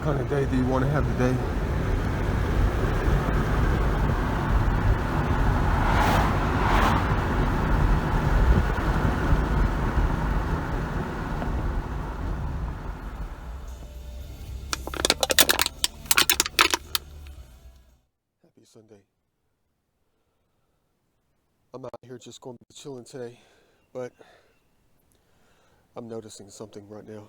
kind of day do you want to have today? Happy Sunday. I'm out here just going to be chilling today, but I'm noticing something right now.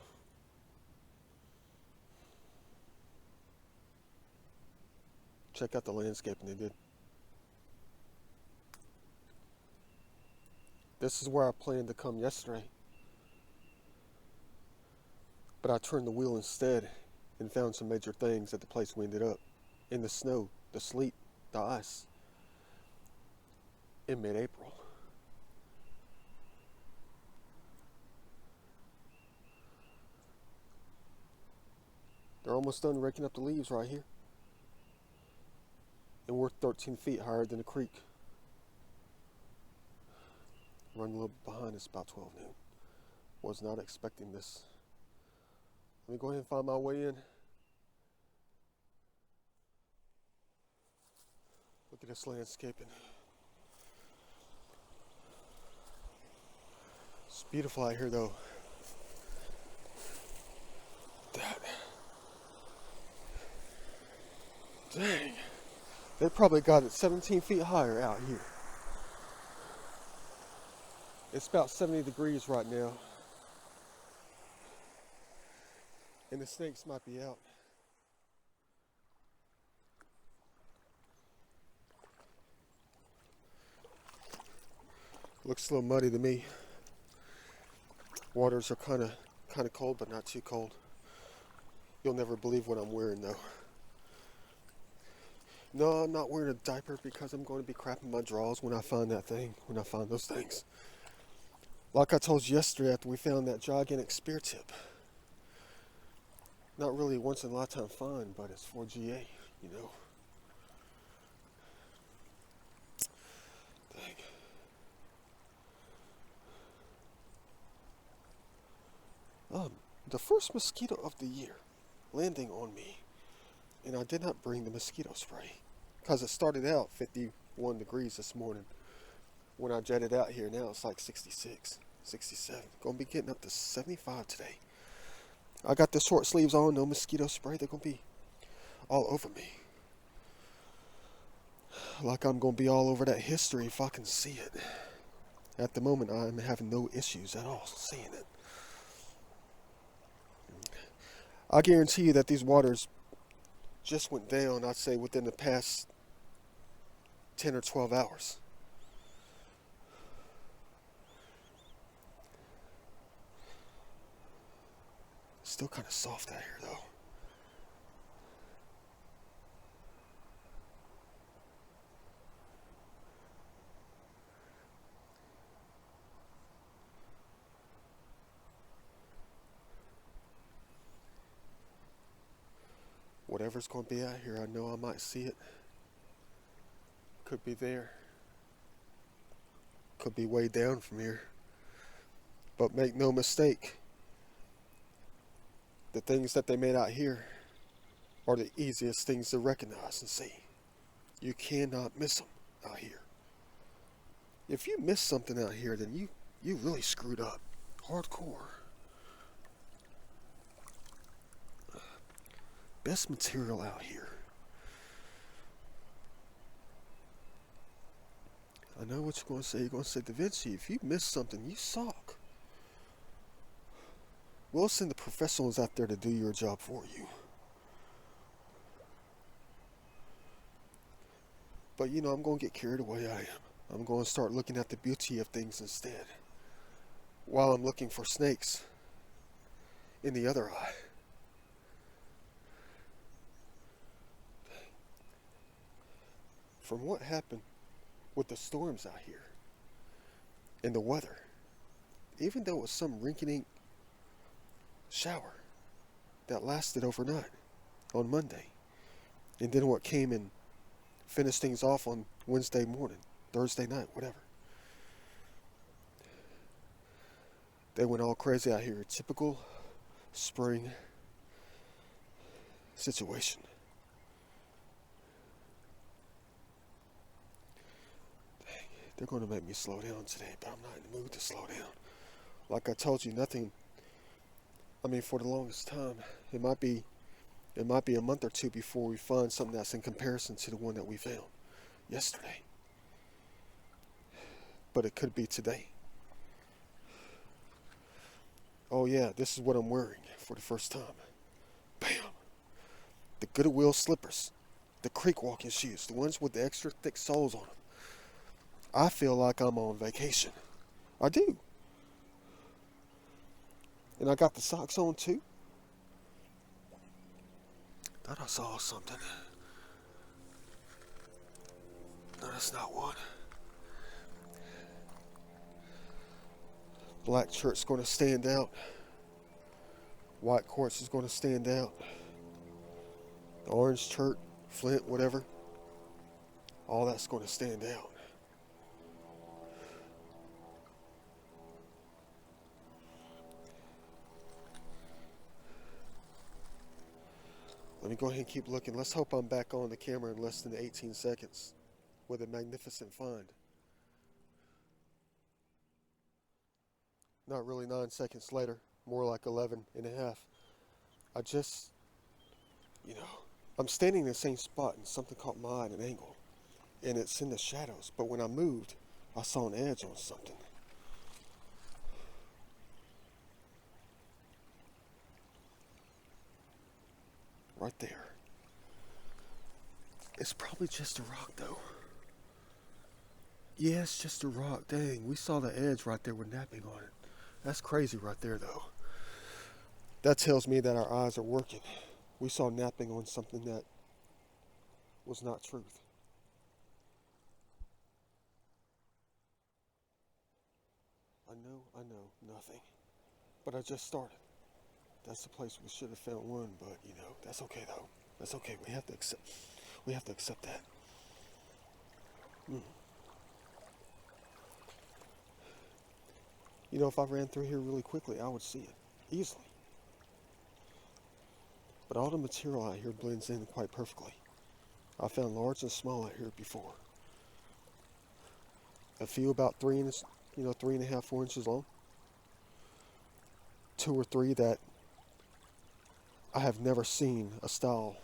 Check out the landscaping they did. This is where I planned to come yesterday, but I turned the wheel instead and found some major things at the place we ended up. In the snow, the sleet, the ice, in mid-April. They're almost done raking up the leaves right here. And we're 13 feet higher than the creek. Running a little behind, it's about 12 noon. Was not expecting this. Let me go ahead and find my way in. Look at this landscaping. It's beautiful out here though. That. Dang. They probably got it 17 feet higher out here. It's about 70 degrees right now. And the snakes might be out. Looks a little muddy to me. Waters are kind of cold, but not too cold. You'll never believe what I'm wearing though. No, I'm not wearing a diaper because I'm going to be crapping my drawers when I find that thing, when I find those things. Like I told you yesterday after we found that gigantic spear tip. Not really once in a lifetime find, but it's for GA, you know. Dang. The first mosquito of the year landing on me. And I did not bring the mosquito spray. Because it started out 51 degrees this morning. When I jetted out here, now it's like 66, 67. Gonna be getting up to 75 today. I got the short sleeves on, no mosquito spray. They're gonna be all over me. Like I'm gonna be all over that history if I can see it. At the moment, I'm having no issues at all seeing it. I guarantee you that these waters just went down, I'd say, within the past 10 or 12 hours. Still kind of soft out here, though. Whatever's going to be out here, I know I might see it. Could be there. Could be way down from here. But make no mistake, the things that they made out here are the easiest things to recognize and see. You cannot miss them out here. If you miss something out here, then you really screwed up. Hardcore. Best material out here. I know what you're going to say. You're going to say, Da Vinci, if you miss something, you suck. We'll send the professionals out there to do your job for you. But you know, I'm going to get carried away. I am. I'm going to start looking at the beauty of things instead. While I'm looking for snakes in the other eye. From what happened with the storms out here and the weather, even though it was some rinky-dink shower that lasted overnight on Monday, and then what came and finished things off on Wednesday morning, Thursday night, whatever. They went all crazy out here. Typical spring situation. Dang, they're going to make me slow down today, but I'm not in the mood to slow down. Like I told you, nothing. I mean, for the longest time, it might be a month or two before we find something that's in comparison to the one that we found yesterday. But it could be today. Oh yeah, this is what I'm wearing for the first time. Bam! The Goodwill slippers. The creek walking shoes. The ones with the extra thick soles on them. I feel like I'm on vacation. I do. And I got the socks on too. Thought I saw something. No, that's not one. Black shirt's going to stand out. White quartz is going to stand out. The orange shirt, flint, whatever. All that's going to stand out. Let me go ahead and keep looking. Let's hope I'm back on the camera in less than 18 seconds with a magnificent find. Not really 9 seconds later, more like 11 and a half. I just, I'm standing in the same spot and something caught my eye at an angle. And it's in the shadows. But when I moved, I saw an edge on something. Right there. It's probably just a rock though. Yeah, it's just a rock. Dang, we saw the edge right there with napping on it. That's crazy right there though. That tells me that our eyes are working. We saw napping on something that was not truth. I know, nothing. But I just started. That's the place we should have found one, but that's okay though. That's okay. We have to accept that. If I ran through here really quickly, I would see it easily. But all the material out here blends in quite perfectly. I found large and small out here before. A few about 3.5, 4 inches long. 2 or 3 that I have never seen a style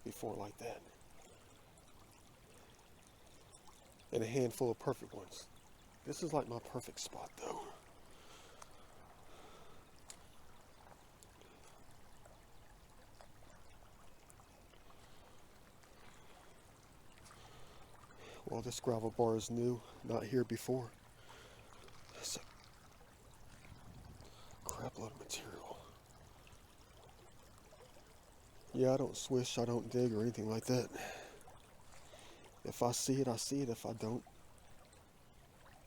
before like that. And a handful of perfect ones. This is like my perfect spot though. Well, this gravel bar is new, not here before. It's a crap load of material. Yeah, I don't swish, I don't dig or anything like that. If I see it, I see it. If I don't,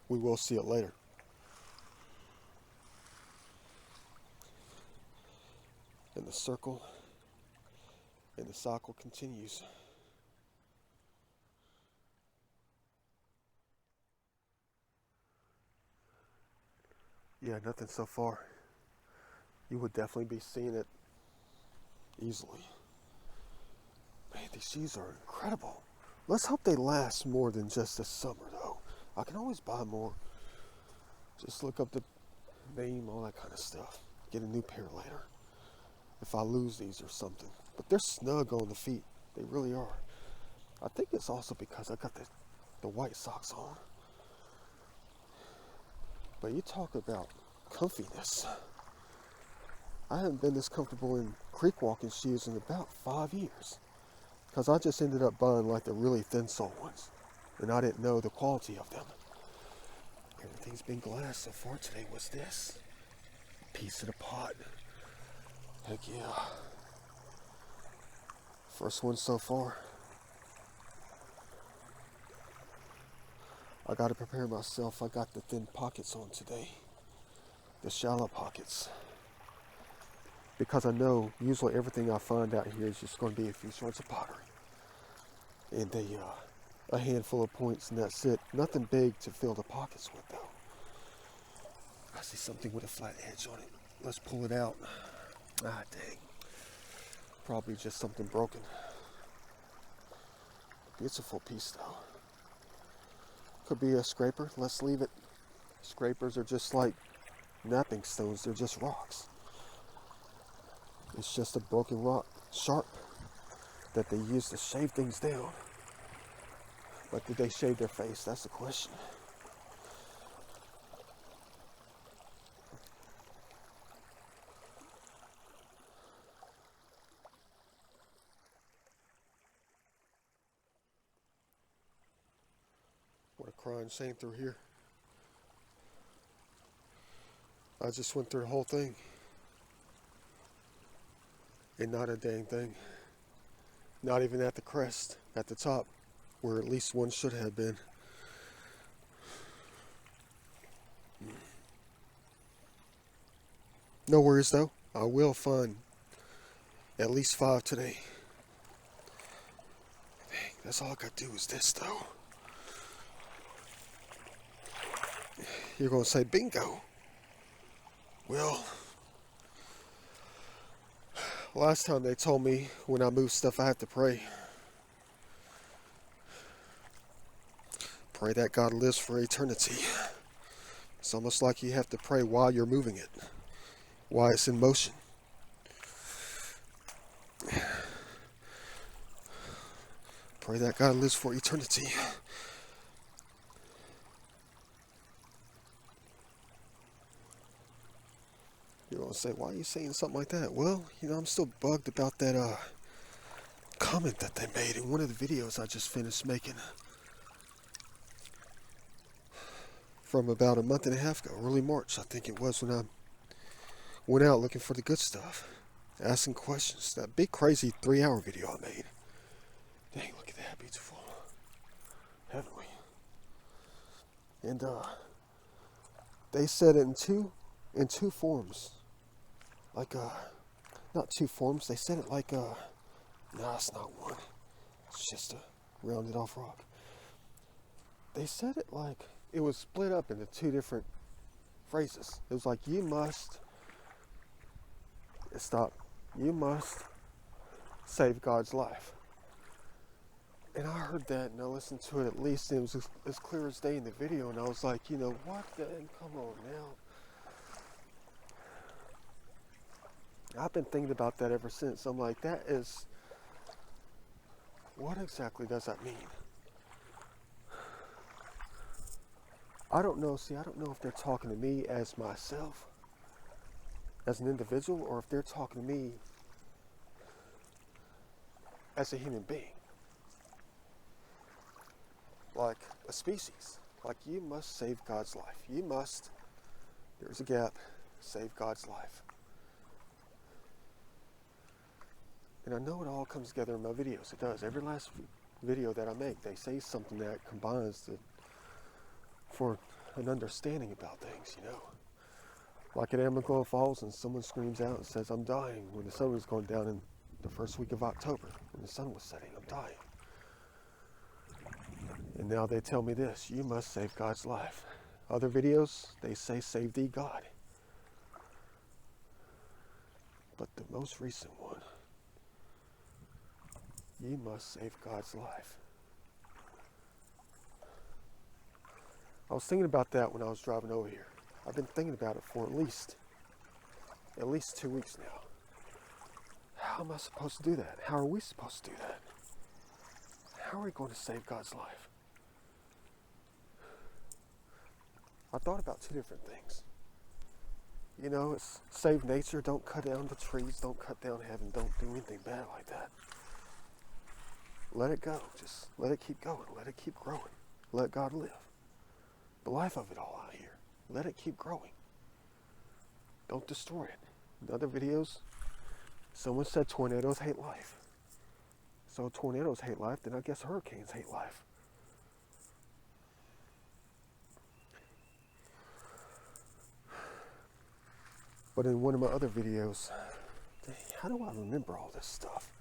we will see it later. And the circle and the cycle continues. Yeah, nothing so far. You would definitely be seeing it easily. Man, these shoes are incredible. Let's hope they last more than just this summer, though. I can always buy more. Just look up the name, all that kind of stuff. Get a new pair later. If I lose these or something. But they're snug on the feet. They really are. I think it's also because I got the white socks on. But you talk about comfiness. I haven't been this comfortable in creek walking shoes in about 5 years. Because I just ended up buying like the really thin sole ones. And I didn't know the quality of them. Everything's been glass so far today. What's this? Piece of the pot. Heck yeah. First one so far. I gotta prepare myself. I got the thin pockets on today. The shallow pockets. Because I know usually everything I find out here is just going to be a few shards of pottery. And a handful of points and that's it. Nothing big to fill the pockets with though. I see something with a flat edge on it. Let's pull it out. Ah, dang. Probably just something broken. Beautiful piece though. Could be a scraper. Let's leave it. Scrapers are just like napping stones. They're just rocks. It's just a broken rock, sharp, that they use to shave things down. But did they shave their face? That's the question. What a crying shame through here. I just went through the whole thing. And not a dang thing. Not even at the crest, at the top, where at least one should have been. No worries though. I will find at least 5 today. Dang, that's all I gotta do is this though. You're gonna say bingo. Well, last time they told me when I move stuff I have to pray. Pray that God lives for eternity. It's almost like you have to pray while you're moving it, while it's in motion. Pray that God lives for eternity. You're going to say, why are you saying something like that? Well, I'm still bugged about that comment that they made in one of the videos I just finished making. From about a month and a half ago, early March, I think it was, when I went out looking for the good stuff, asking questions. That big crazy 3-hour video I made. Dang, look at that, beautiful. Heavenly. And they said it in two forms. Like not 2 forms. They said it like no, it's not one. It's just a rounded off rock. They said it like it was split up into 2 different phrases. It was like, you must save God's life. And I heard that and I listened to it at least, and it was as clear as day in the video, and I was like, what the, come on now. I've been thinking about that ever since. I'm like, what exactly does that mean? I don't know if they're talking to me as myself, as an individual, or if they're talking to me as a human being. Like a species. Like, you must save God's life. You must, there's a gap, save God's life. And I know it all comes together in my videos. It does. Every last video that I make, they say something that combines for an understanding about things, Like at Amberglow Falls, and someone screams out and says, I'm dying, when the sun was going down in the first week of October, when the sun was setting, I'm dying. And now they tell me this, you must save God's life. Other videos, they say, save thee God. But the most recent one, you must save God's life. I was thinking about that when I was driving over here. I've been thinking about it for at least 2 weeks now. How am I supposed to do that? How are we supposed to do that? How are we going to save God's life? I thought about 2 different things. It's save nature, don't cut down the trees, don't cut down heaven, don't do anything bad like that. Let it go. Just let it keep going. Let it keep growing. Let God live. The life of it all out here. Let it keep growing. Don't destroy it. In other videos, someone said tornadoes hate life. So tornadoes hate life, then I guess hurricanes hate life. But in one of my other videos, how do I remember all this stuff?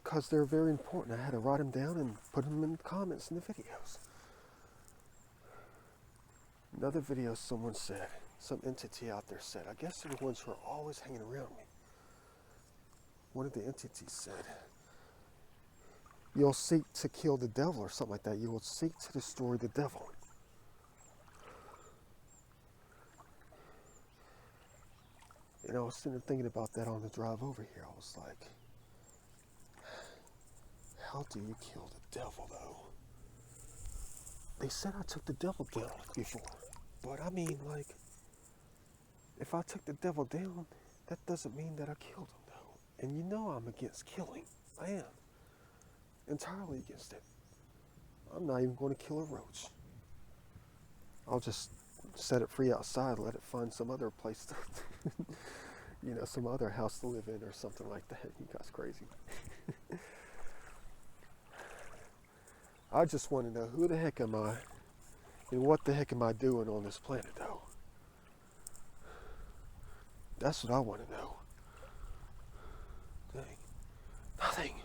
Because they're very important. I had to write them down and put them in the comments in the videos. Another video, someone said, some entity out there said, I guess they're the ones who are always hanging around me. one of the entities said, you'll seek to kill the devil or something like that. You will seek to destroy the devil. And I was sitting there thinking about that on the drive over here. I was like, how do you kill the devil, though? They said I took the devil down before. But I mean, like, if I took the devil down, that doesn't mean that I killed him, though. And you know I'm against killing. I am. Entirely against it. I'm not even going to kill a roach. I'll just set it free outside, let it find some other place to, some other house to live in or something like that. You guys crazy. I just want to know, who the heck am I and what the heck am I doing on this planet, though? That's what I want to know. Dang. Nothing.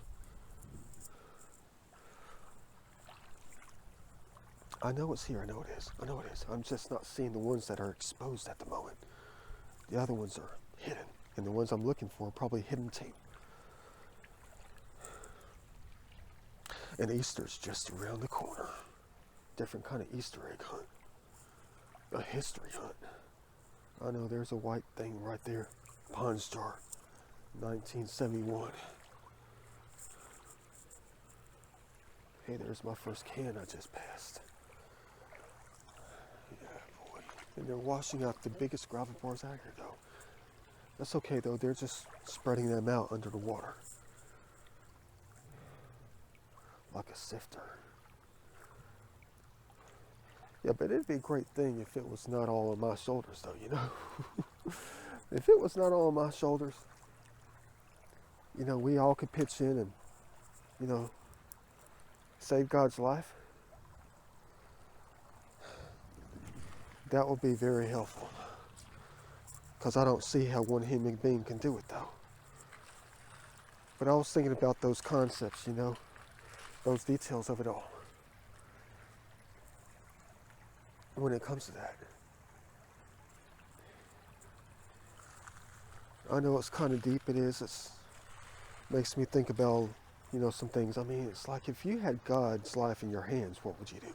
I know it's here. I know it is. I know it is. I'm just not seeing the ones that are exposed at the moment. The other ones are hidden. And the ones I'm looking for are probably hidden too. And Easter's just around the corner. Different kind of Easter egg hunt. A history hunt. I know there's a white thing right there. Pond's jar. 1971. Hey, there's my first can I just passed. Yeah, boy. And they're washing out the biggest gravel bars out here, though. That's okay, though. They're just spreading them out under the water. Like a sifter. Yeah, but it'd be a great thing if it was not all on my shoulders, though, you know? If it was not all on my shoulders, we all could pitch in and, save God's life. That would be very helpful. Because I don't see how one human being can do it, though. But I was thinking about those concepts, those details of it all. When it comes to that. I know it's kind of deep, it is. It makes me think about, some things. I mean, it's like if you had God's life in your hands, what would you do?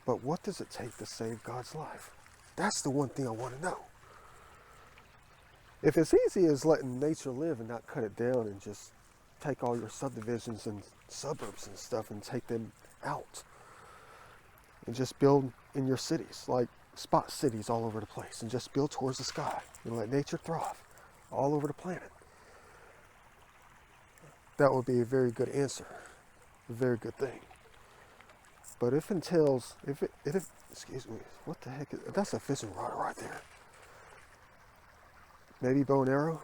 But what does it take to save God's life? That's the one thing I want to know. If it's easy as letting nature live and not cut it down and just take all your subdivisions and suburbs and stuff and take them out and just build in your cities, like spot cities all over the place, and just build towards the sky and let nature thrive all over the planet, that would be a very good answer, a very good thing. But if excuse me, what the heck that's a fishing rod right there. Maybe bow and arrow?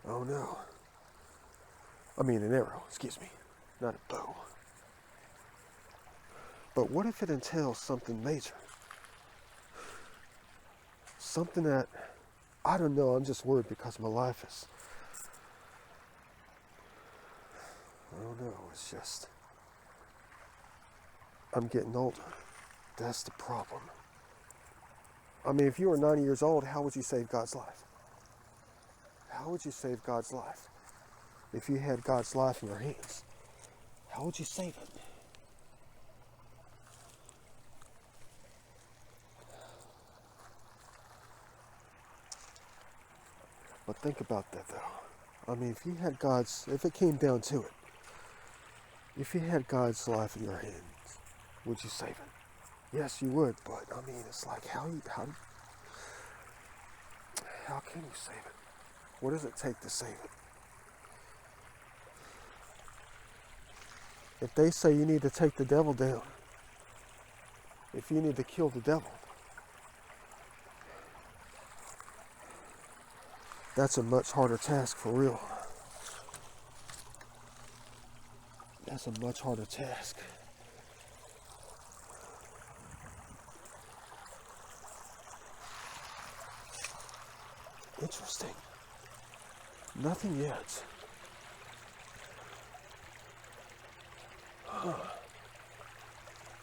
Oh no. I mean an arrow, excuse me, not a bow. But what if it entails something major? Something that, I don't know, I'm just worried because my life is, I don't know, it's just, I'm getting older. That's the problem. I mean, if you were 90 years old, how would you save God's life? How would you save God's life? If you had God's life in your hands, how would you save it? But think about that, though. I mean, if it came down to it, if you had God's life in your hands, would you save it? Yes, you would, but I mean, it's like, how can you save it? What does it take to save it? If they say you need to take the devil down, if you need to kill the devil, that's a much harder task for real. That's a much harder task. Interesting. Nothing yet.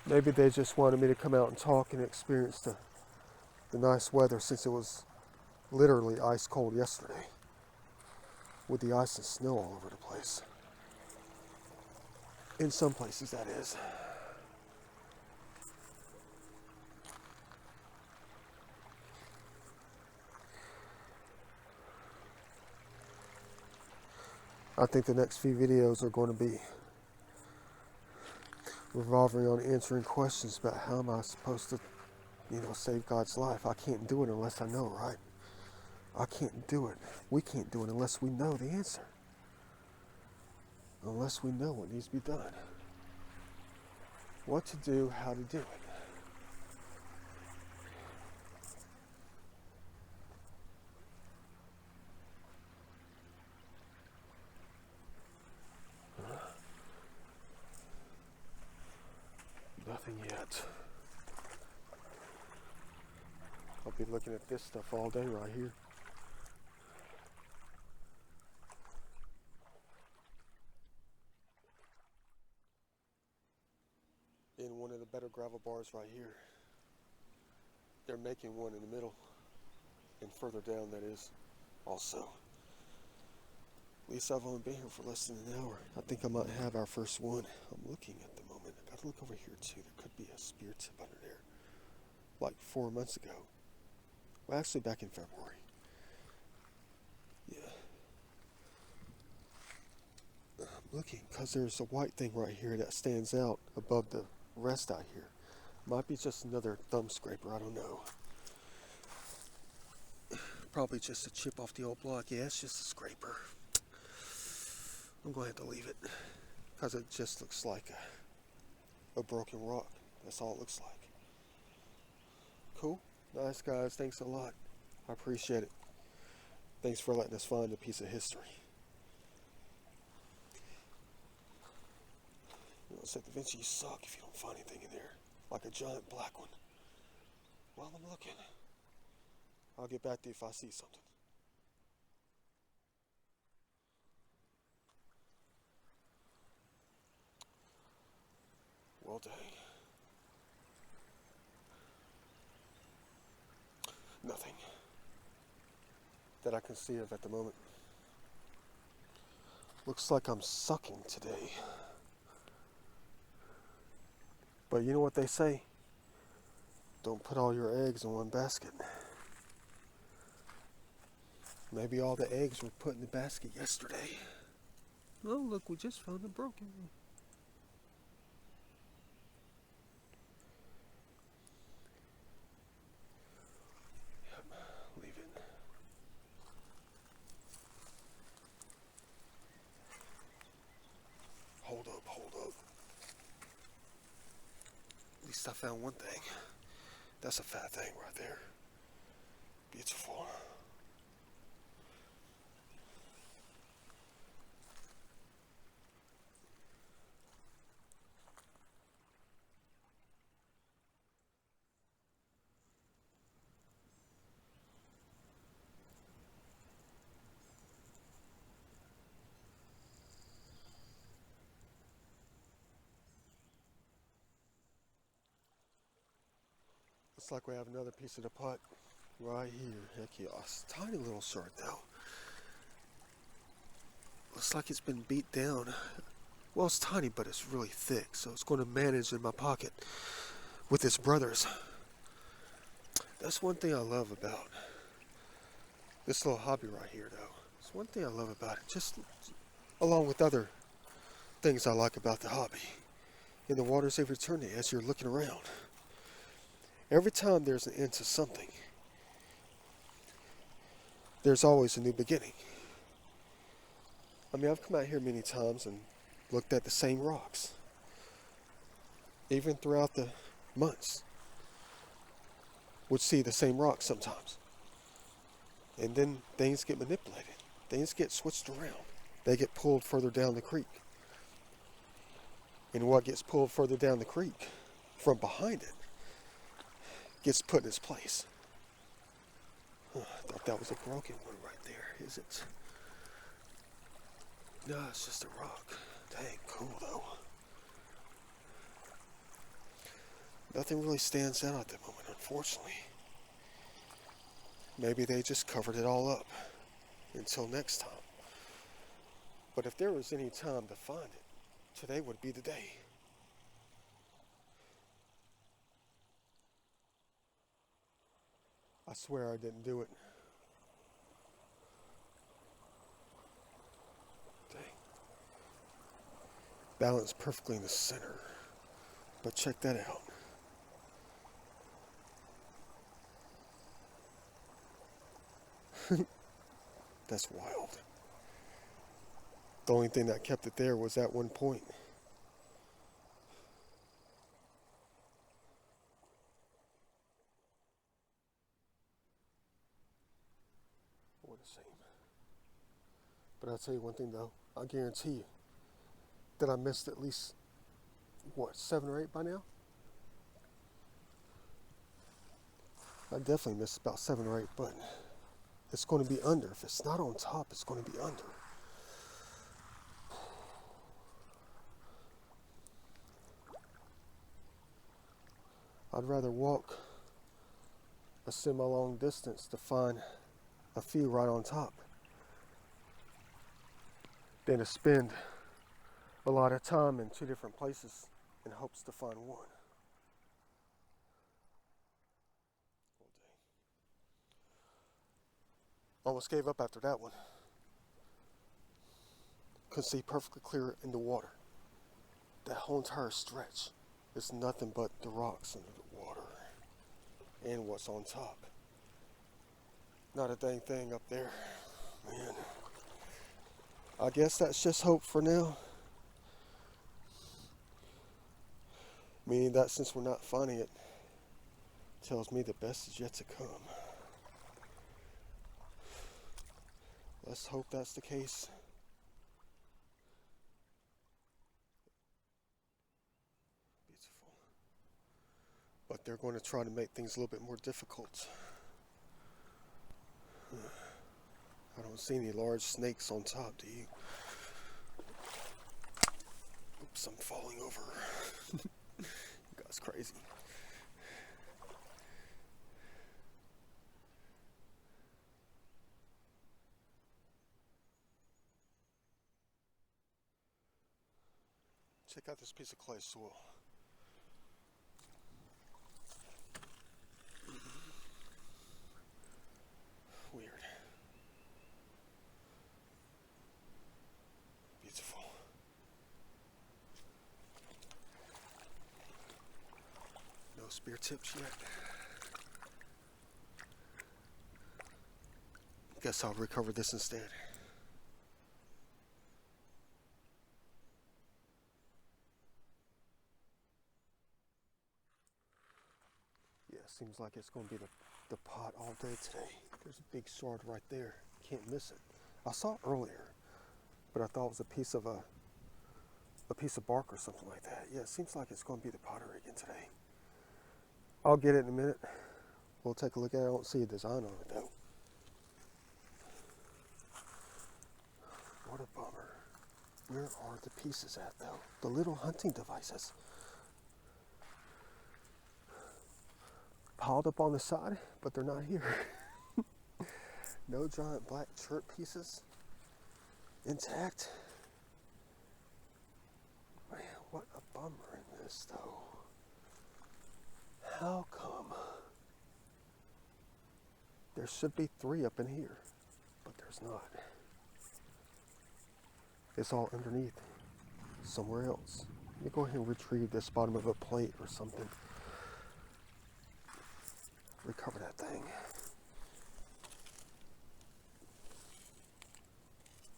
Maybe they just wanted me to come out and talk and experience the nice weather, since it was literally ice cold yesterday. with the ice and snow all over the place. In some places, that is. I think the next few videos are going to be revolving on answering questions about how am I supposed to, save God's life. I can't do it unless I know, right? I can't do it. We can't do it unless we know the answer. Unless we know what needs to be done. What to do, how to do it. Nothing yet. I'll be looking at this stuff all day right here. In one of the better gravel bars right here. They're making one in the middle. And further down, that is, also. At least I've only been here for less than an hour. I think I might have our first one. I'm looking at the moment. I gotta look over here too. There could be a spear tip under there. Like 4 months ago. Well, actually back in February. Yeah. I'm looking because there's a white thing right here that stands out above the rest out here. Might be just another thumb scraper, I don't know. Probably just a chip off the old block. Yeah, it's just a scraper. I'm going to have to leave it because it just looks like a broken rock. That's all it looks like. Cool. Nice, guys. Thanks a lot. I appreciate it. Thanks for letting us find a piece of history. It's like the Vinci, you suck if you don't find anything in there. Like a giant black one. While I'm looking, I'll get back to you if I see something. Well, dang. Nothing that I can see of at the moment. Looks like I'm sucking today. But you know what they say? Don't put all your eggs in one basket. Maybe all the eggs were put in the basket yesterday. Oh, look, we just found a broken one. Leave it. Hold up. At least I found one thing. That's a fat thing right there. Beautiful. Looks like we have another piece of the putt right here. Heck yeah. Tiny little shard though. Looks like it's been beat down. Well, it's tiny, but it's really thick, so it's going to manage in my pocket with its brothers. That's one thing I love about this little hobby right here, though. It's one thing I love about it, just along with other things I like about the hobby. In the waters of eternity, as you're looking around, every time there's an end to something, there's always a new beginning. I mean, I've come out here many times and looked at the same rocks, even throughout the months. Would see the same rocks sometimes. And then things get manipulated. Things get switched around. They get pulled further down the creek. And what gets pulled further down the creek from behind it gets put in its place. I thought that was a broken one right there. Is it? No, it's just a rock. Dang, cool though. Nothing really stands out at the moment, unfortunately. Maybe they just covered it all up until next time. But if there was any time to find it, today would be the day. I swear I didn't do it. Dang. Balanced perfectly in the center. But check that out. That's wild. The only thing that kept it there was that one point. What a shame. But I'll tell you one thing though, I guarantee you that I missed at least, 7 or 8 by now? I definitely missed about 7 or 8, but it's going to be under. If it's not on top, it's going to be under. I'd rather walk a semi-long distance to find a few right on top than to spend a lot of time in 2 different places in hopes to find one. Almost gave up after that one. Could see perfectly clear in the water. That whole entire stretch is nothing but the rocks under the water and what's on top. Not a dang thing up there, man. I guess that's just hope for now. Meaning that since we're not finding it, tells me the best is yet to come. Let's hope that's the case. Beautiful. But they're going to try to make things a little bit more difficult. I don't see any large snakes on top, do you? Oops, I'm falling over. You guys crazy. Check out this piece of clay soil. Weird. Beautiful. No spear tips yet. Guess I'll recover this instead. Yeah, seems like it's going to be the pot all day today. There's a big shard right there. Can't miss it. I saw it earlier, but I thought it was a piece of bark or something like that. Yeah, it seems like it's going to be the pottery again today. I'll get it in a minute. We'll take a look at it. I don't see a design on it though. What a bummer. Where are the pieces at though? The little hunting devices. Piled up on the side, but they're not here. No giant black chirp pieces intact. Man, what a bummer in this though. How come? There should be 3 up in here, but there's not. It's all underneath, somewhere else. Let me go ahead and retrieve this bottom of a plate or something. Recover that thing.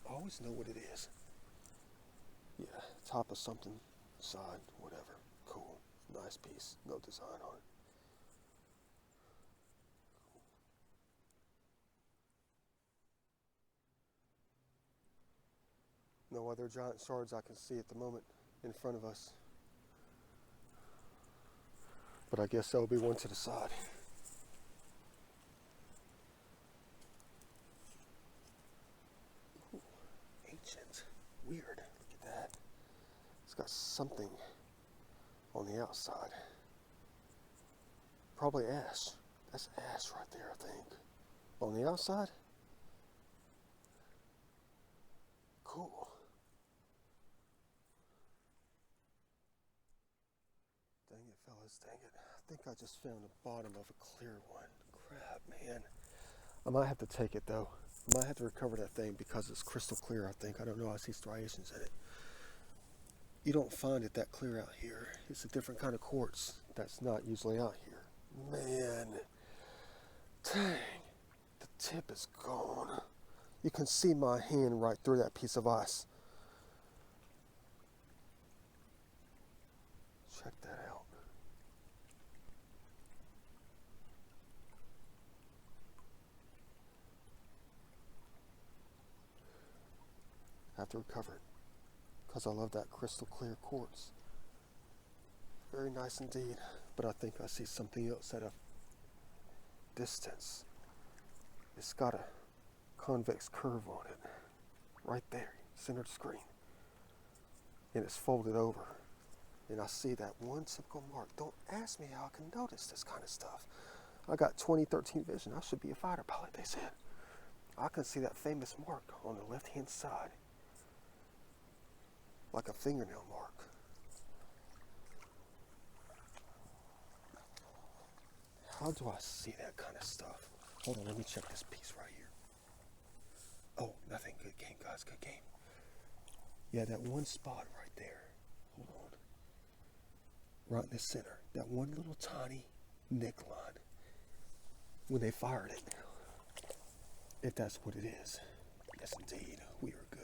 I always know what it is. Yeah, top of something, side, whatever. Cool. Nice piece. No design on it. No other giant shards I can see at the moment in front of us. But I guess there'll be one to the side. Ooh, ancient. Weird. Look at that. It's got something on the outside. Probably ash. That's ash right there, I think. On the outside? Cool. Fellas, dang it. I think I just found the bottom of a clear one. Crap, man. I might have to take it, though. I might have to recover that thing because it's crystal clear, I think. I don't know. I see striations in it. You don't find it that clear out here. It's a different kind of quartz that's not usually out here. Man. Dang. The tip is gone. You can see my hand right through that piece of ice. Check that out. I have to recover it because I love that crystal clear quartz. Very nice indeed, but I think I see something else at a distance. It's got a convex curve on it, right there, centered screen, and it's folded over. And I see that one typical mark. Don't ask me how I can notice this kind of stuff. I got 2013 vision. I should be a fighter pilot, they said. I can see that famous mark on the left-hand side, like a fingernail mark. How do I see that kind of stuff? Hold on, let me check this piece right here. Oh, nothing. Good game, guys. Good game. Yeah, that one spot right there. Hold on. Right in the center. That one little tiny neckline. When they fired it. If that's what it is. Yes, indeed. We are good.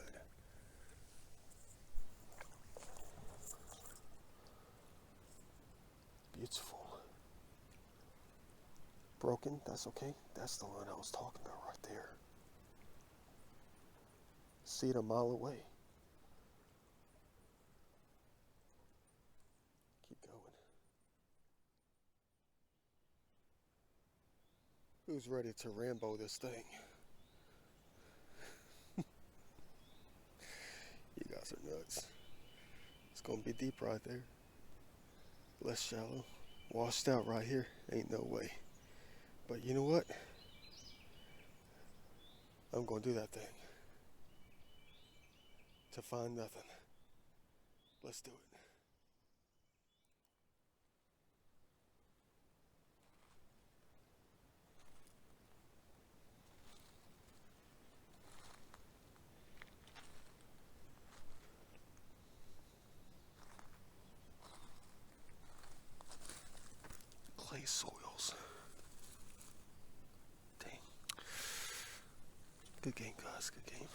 Beautiful. Broken. That's okay. That's the line I was talking about right there. See it a mile away. Keep going. Who's ready to Rambo this thing? You guys are nuts. It's gonna be deep right there. Less shallow. Washed out right here. Ain't no way. But you know what? I'm gonna do that thing. To find nothing. Let's do it. Clay soils. Dang. Good game, guys. Good game.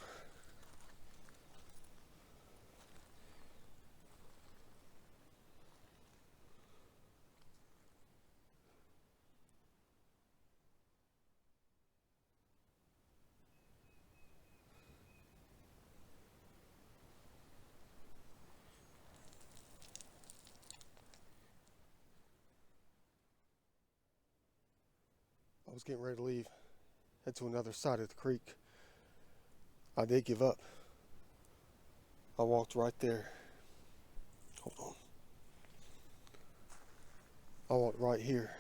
I was getting ready to leave. Head to another side of the creek. I did give up. I walked right there. Hold on. I walked right here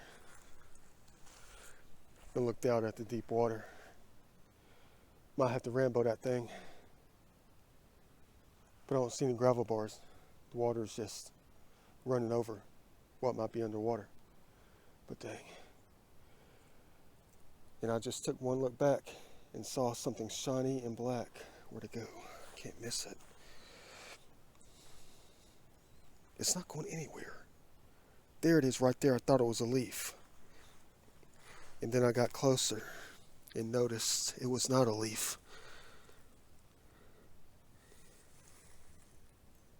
and looked out at the deep water. Might have to Rambo that thing. But I don't see any gravel bars. The water's just running over what might be underwater. But dang. And I just took one look back and saw something shiny and black. Where to go? Can't miss it. It's not going anywhere. There it is right there. I thought it was a leaf. And then I got closer and noticed it was not a leaf.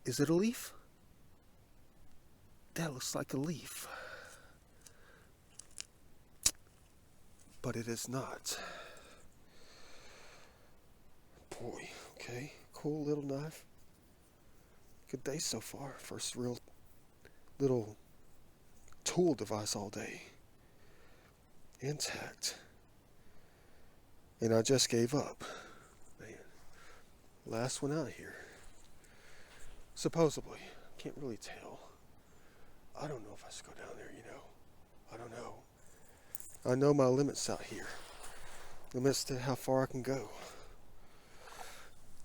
Is it a leaf? That looks like a leaf. But it is not. Boy, okay. Cool little knife. Good day so far. First real little tool device all day. Intact. And I just gave up. Man. Last one out here. Supposedly. Can't really tell. I don't know if I should go down there, I don't know. I know my limits out here. Limits to how far I can go.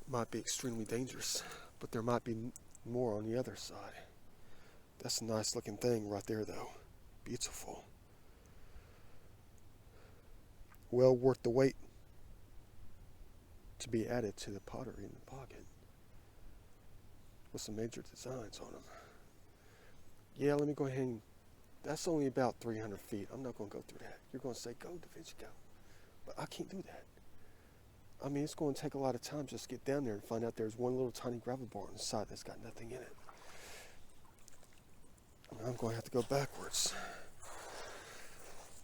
Might be extremely dangerous, but there might be more on the other side. That's a nice looking thing right there, though. Beautiful. Well worth the wait to be added to the pottery in the pocket. With some major designs on them. Yeah, let me go ahead and... That's only about 300 feet. I'm not going to go through that. You're going to say, go, Da Vinci, go. But I can't do that. I mean, it's going to take a lot of time just to get down there and find out there's one little tiny gravel bar on the side that's got nothing in it. I mean, I'm going to have to go backwards.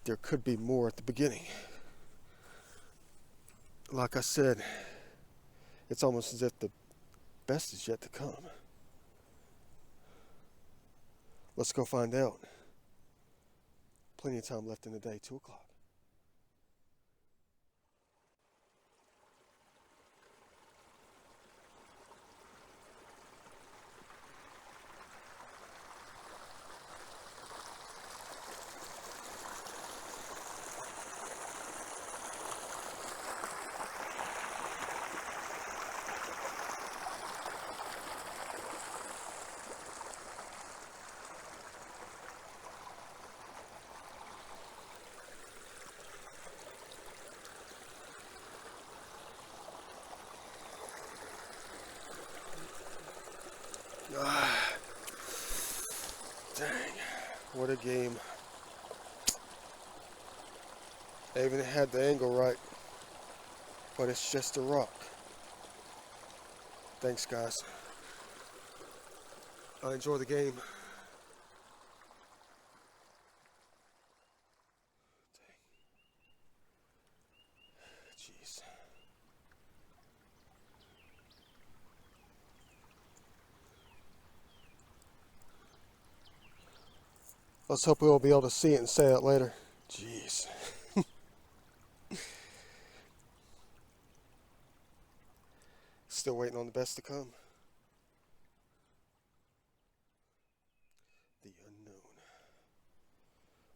There could be more at the beginning. Like I said, it's almost as if the best is yet to come. Let's go find out. Plenty of time left in the day, 2 o'clock. Ah, dang, what a game. I even had the angle right, but it's just a rock. Thanks, guys. I enjoy the game. Jeez. Let's hope we'll be able to see it and say it later. Jeez. Still waiting on the best to come. The unknown.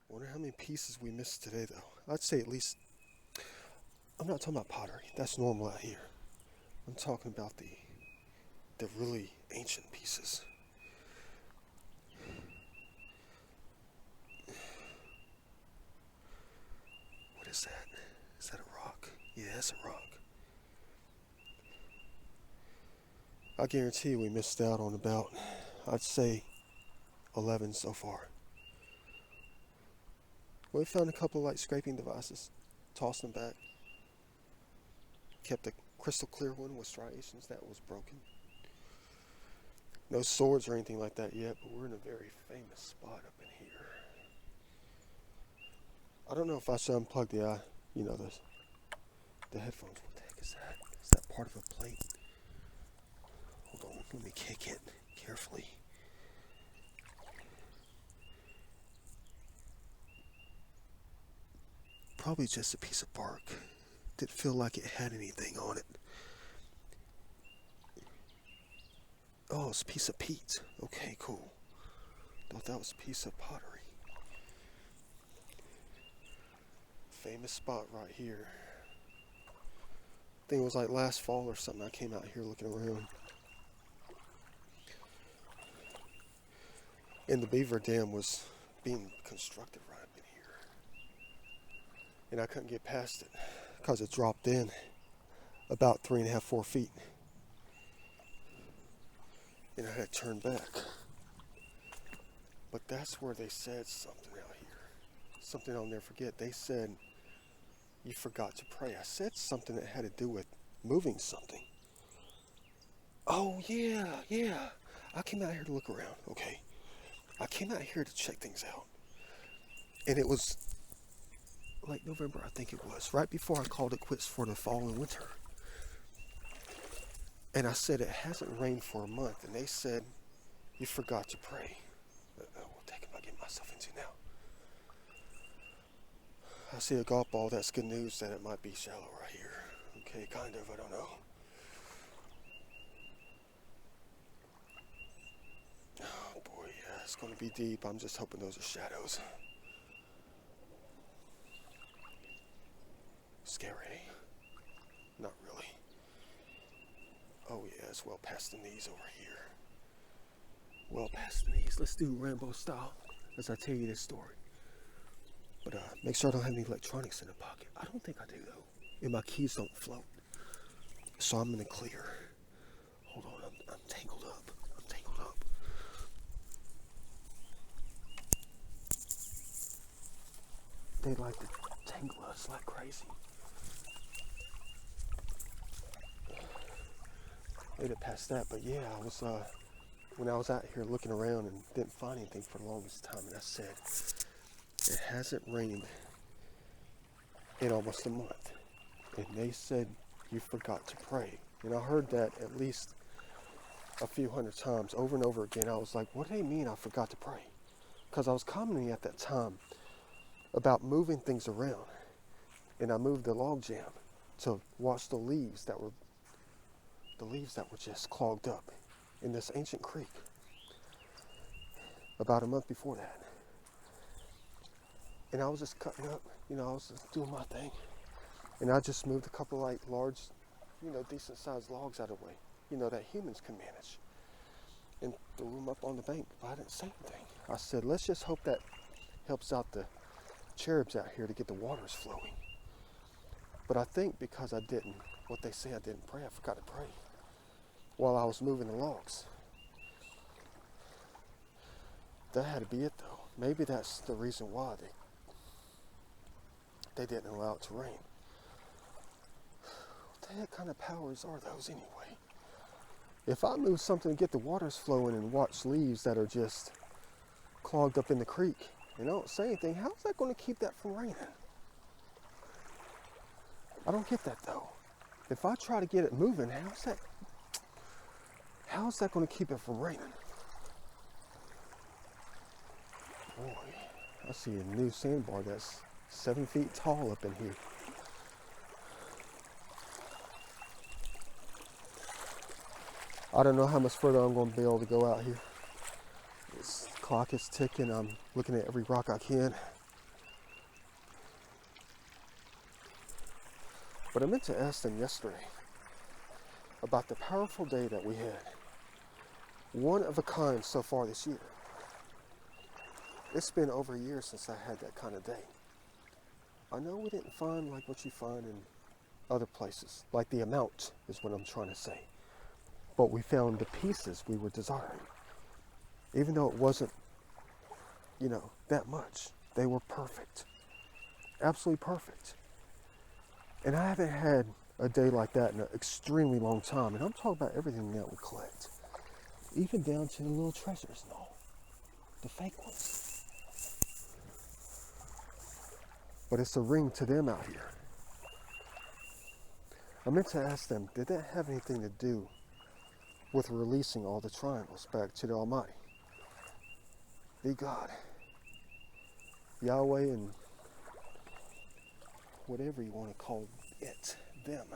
Wonder how many pieces we missed today, though. I'd say at least... I'm not talking about pottery. That's normal out here. I'm talking about the really ancient pieces. What is that? Is that a rock? Yeah, it's a rock. I guarantee you we missed out on about, I'd say, 11 so far. We found a couple of light scraping devices. Tossed them back. Kept a crystal clear one with striations that was broken. No swords or anything like that yet, but we're in a very famous spot up in here. I don't know if I should unplug the headphones. What the heck is that? Is that part of a plate? Hold on, let me kick it carefully. Probably just a piece of bark. Didn't feel like it had anything on it. Oh, it's a piece of peat. Okay, cool. Thought that was a piece of pottery. Famous spot right here. I think it was like last fall or something. I came out here looking around. And the beaver dam was being constructed right up in here. And I couldn't get past it because it dropped in about 3.5, 4 feet. And I had to turn back. But that's where they said something out here. Something I'll never forget. They said, you forgot to pray. I said something that had to do with moving something. Oh, yeah. I came out here to look around, okay? I came out here to check things out. And it was like November, I think it was, right before I called it quits for the fall and winter. And I said, it hasn't rained for a month. And they said, you forgot to pray. What the heck am I getting myself into now? I see a golf ball. That's good news that it might be shallow right here. Okay, kind of, I don't know. Oh boy, yeah, it's going to be deep. I'm just hoping those are shadows. Scary. Not really. Oh yeah, it's well past the knees over here. well past the knees. Let's do Rambo style as I tell you this story. But make sure I don't have any electronics in the pocket. I don't think I do though. And my keys don't float. So I'm in the clear. Hold on, I'm tangled up. I'm tangled up. They like to tangle us like crazy. Made it past that, but yeah, I was when I was out here looking around and didn't find anything for the longest time, and I said, it hasn't rained in almost a month. And they said, you forgot to pray. And I heard that at least a few hundred times over and over again. I was like, what do they mean I forgot to pray? Because I was commenting at that time about moving things around. And I moved the log jam to watch the leaves that were just clogged up in this ancient creek about a month before that. And I was just cutting up, I was just doing my thing. And I just moved a couple like large, decent sized logs out of the way, that humans can manage. And threw them up on the bank, but I didn't say anything. I said, let's just hope that helps out the cherubs out here to get the waters flowing. But I think because I didn't, what they say I didn't pray, I forgot to pray while I was moving the logs. That had to be it though. Maybe that's the reason why they didn't allow it to rain. What the heck kind of powers are those anyway? If I move something to get the waters flowing and watch leaves that are just clogged up in the creek and I don't say anything, how's that going to keep that from raining? I don't get that though. If I try to get it moving, how's that going to keep it from raining? Boy, I see a new sandbar that's 7 feet tall up in here. I don't know how much further I'm going to be able to go out here. This clock is ticking. I'm looking at every rock I can. But I meant to ask them yesterday about the powerful day that we had. One of a kind so far this year. It's been over a year since I had that kind of day. I know we didn't find like what you find in other places, like the amount is what I'm trying to say. But we found the pieces we were desiring. Even though it wasn't, that much. They were perfect. Absolutely perfect. And I haven't had a day like that in an extremely long time. And I'm talking about everything that we collect. Even down to the little treasures and all. The fake ones. But it's a ring to them out here. I meant to ask them, did that have anything to do with releasing all the triangles back to the Almighty? The God, Yahweh, and whatever you want to call it, them.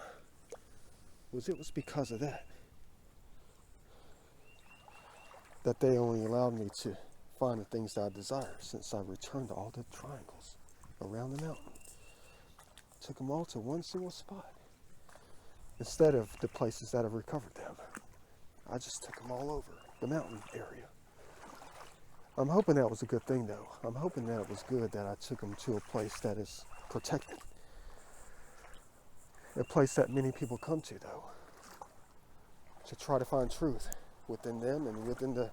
It was because of that they only allowed me to find the things that I desire since I returned all the triangles around the mountain. Took them all to one single spot instead of the places that have recovered them. I just took them all over the mountain area. I'm hoping that was a good thing though. I'm hoping that it was good that I took them to a place that is protected. A place that many people come to though. To try to find truth within them and within the,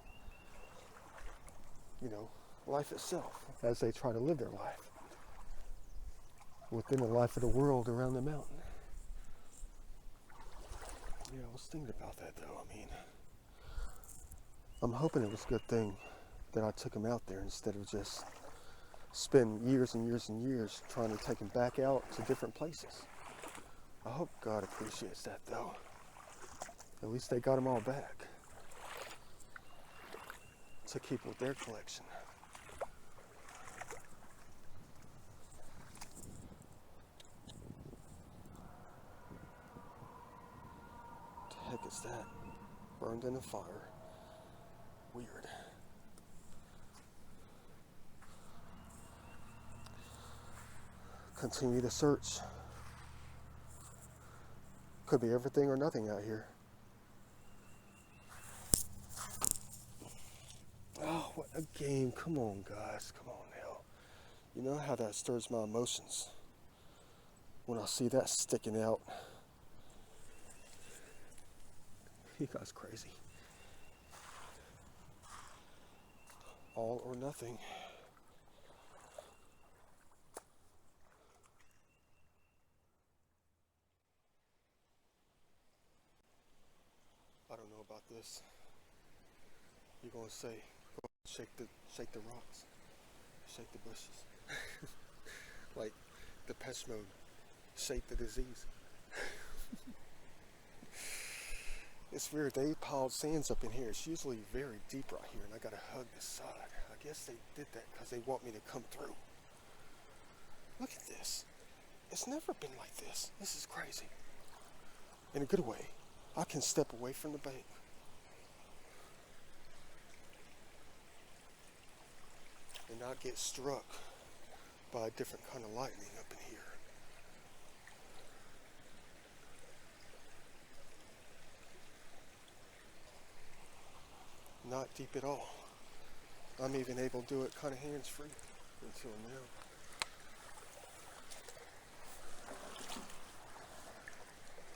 life itself as they try to live their life. Within the life of the world around the mountain. Yeah, I was thinking about that though. I'm hoping it was a good thing that I took him out there instead of just spend years and years and years trying to take him back out to different places. I hope God appreciates that though. At least they got them all back to keep with their collection. What the heck is that? Burned in a fire. Weird. Continue the search. Could be everything or nothing out here. A game, come on guys, come on now. You know how that stirs my emotions when I see that sticking out. You guys crazy. All or nothing. I don't know about this. You're gonna say, go shake the rocks, shake the bushes. Like Depeche Mode, shake the disease. It's weird, they piled sands up in here. It's usually very deep right here, and I gotta hug this side. I guess they did that because they want me to come through. Look at this. It's never been like this. This is crazy. In a good way. I can step away from the bank. And not get struck by a different kind of lightning up in here. Not deep at all. I'm even able to do it kind of hands-free until now.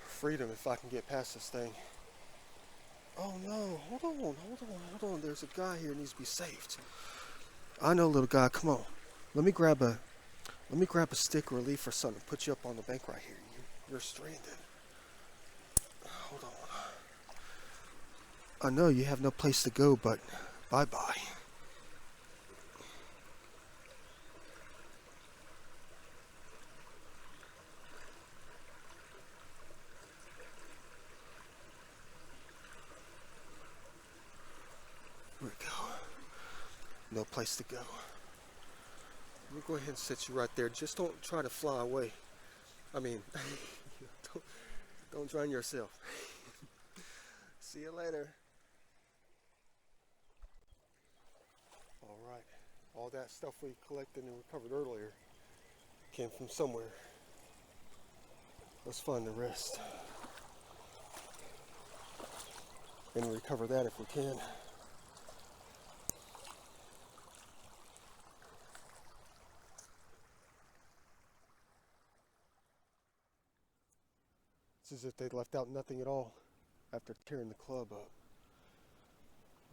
Freedom if I can get past this thing. Oh no, hold on. There's a guy here who needs to be saved. I know, little guy, come on. Let me grab a stick or a leaf or something and put you up on the bank right here. You're stranded. Hold on. I know you have no place to go, but bye-bye. Where'd it go? No place to go. Let me go ahead and sit you right there. Just don't try to fly away. I mean, don't drown yourself. See you later. All right. All that stuff we collected and recovered earlier came from somewhere. Let's find the rest. And recover that if we can. It's as if they'd left out nothing at all after tearing the club up.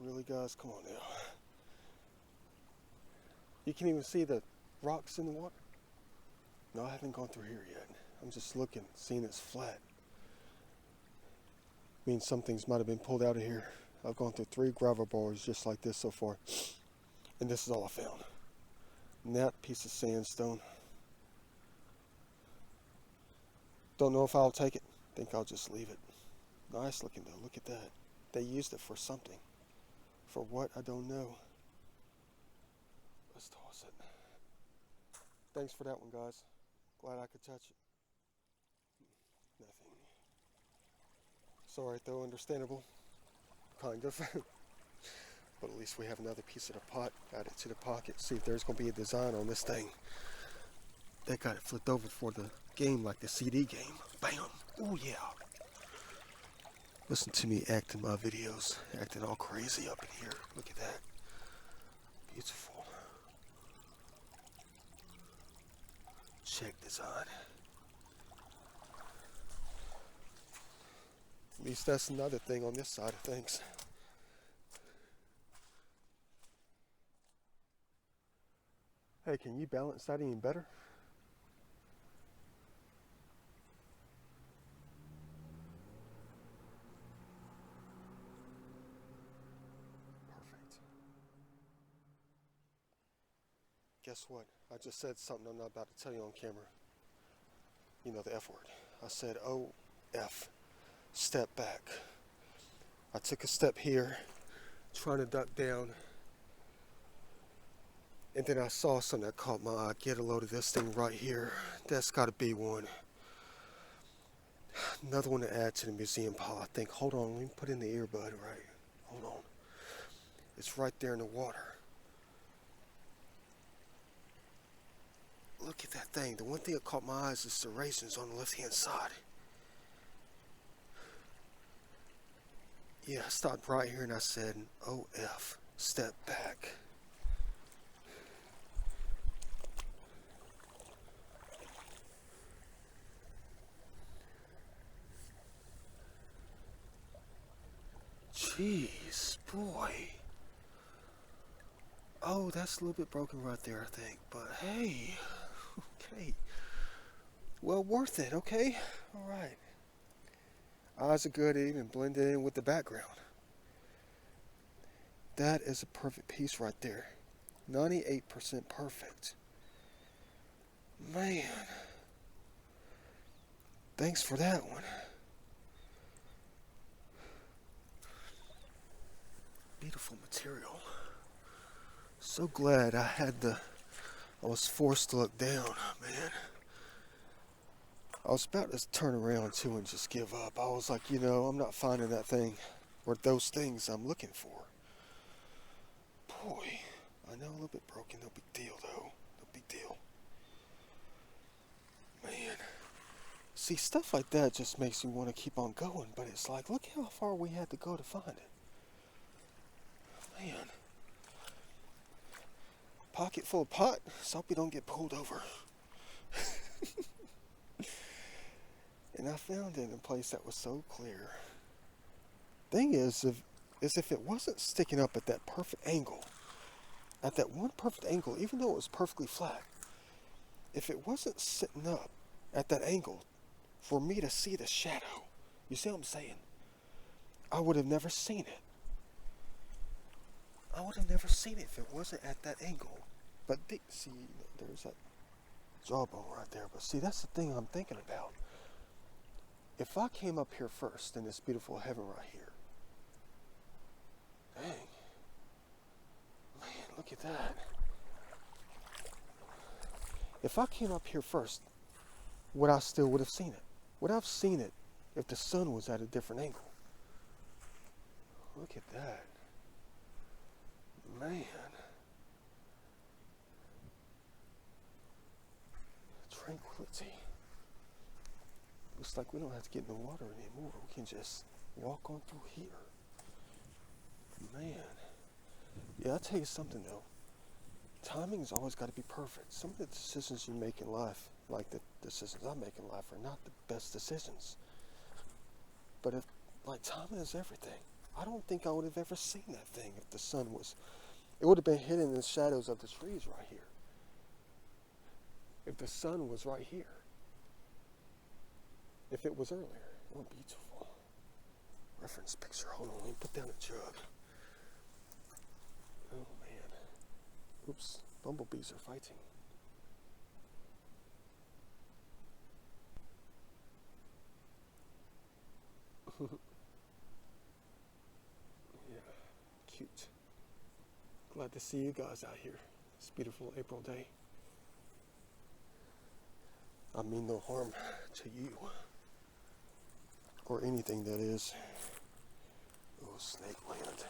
Really, guys? Come on now. You can even see the rocks in the water. No, I haven't gone through here yet. I'm just looking, seeing it's flat. Means some things might have been pulled out of here. I've gone through 3 gravel bars just like this so far. And this is all I found. And that piece of sandstone. Don't know if I'll take it. Think I'll just leave it. Nice looking though, look at that. They used it for something. For what, I don't know. Let's toss it. Thanks for that one, guys. Glad I could touch it. Nothing. It's alright though, understandable. Kind of. But at least we have another piece of the pot. Add it to the pocket. See if there's going to be a design on this thing. They got it flipped over for the game like the CD game. Bam! Oh yeah! Listen to me acting my videos. Acting all crazy up in here. Look at that. Beautiful. Check design. At least that's another thing on this side of things. Hey, can you balance that any better? Perfect. Guess what? I just said something I'm not about to tell you on camera. You know, the F word. I said O-F. Step back. I took a step here, trying to duck down. And then I saw something that caught my eye. Get a load of this thing right here. That's got to be one. Another one to add to the museum pile, I think. Hold on, let me put in the earbud, right? Hold on. It's right there in the water. Look at that thing. The one thing that caught my eyes is the serrations on the left-hand side. Yeah, I stopped right here and I said, O-F, step back. Oh, that's a little bit broken right there, I think. But hey, okay. Well, worth it, okay? Alright. Eyes are good, even blended in with the background. That is a perfect piece right there. 98% perfect. Man, thanks for that one. Beautiful material. So glad I was forced to look down, man. I was about to turn around too and just give up. I was like, I'm not finding that thing or those things I'm looking for. Boy, I know a little bit broken, no big deal though. No big deal. Man. See, stuff like that just makes me want to keep on going, but it's like, look how far we had to go to find it. Man. Pocket full of pot, so hope you don't get pulled over. And I found it in a place that was so clear. Thing is if it wasn't sticking up at that perfect angle, at that one perfect angle, even though it was perfectly flat, if it wasn't sitting up at that angle for me to see the shadow, you see what I'm saying? I would have never seen it. I would have never seen it if it wasn't at that angle. But see, there's that jawbone right there. But see, that's the thing I'm thinking about. If I came up here first in this beautiful heaven right here, dang, man, look at that. If I came up here first, would I still would have seen it? Would I have seen it if the sun was at a different angle? Look at that. Man. Tranquility. Looks like we don't have to get in the water anymore. We can just walk on through here. Man. Yeah, I'll tell you something though. Timing's always got to be perfect. Some of the decisions you make in life, like the decisions I make in life, are not the best decisions. But timing is everything. I don't think I would have ever seen that thing if the sun was... It would have been hidden in the shadows of the trees right here. If the sun was right here. If it was earlier. Oh, beautiful. Reference picture. Hold on, let me put down a jug. Oh, man. Oops, bumblebees are fighting. Yeah, cute. Glad to see you guys out here. It's a beautiful April day. I mean no harm to you. Or anything that is. Oh, snake land.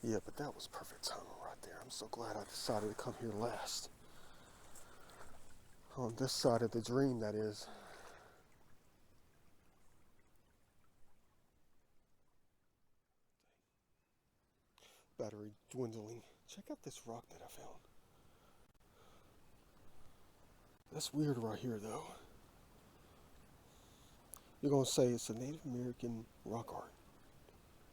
Yeah, but that was perfect timing right there. I'm so glad I decided to come here last. On this side of the dream, that is. Battery dwindling. Check out this rock that I found. That's weird right here, though. You're going to say it's a Native American rock art.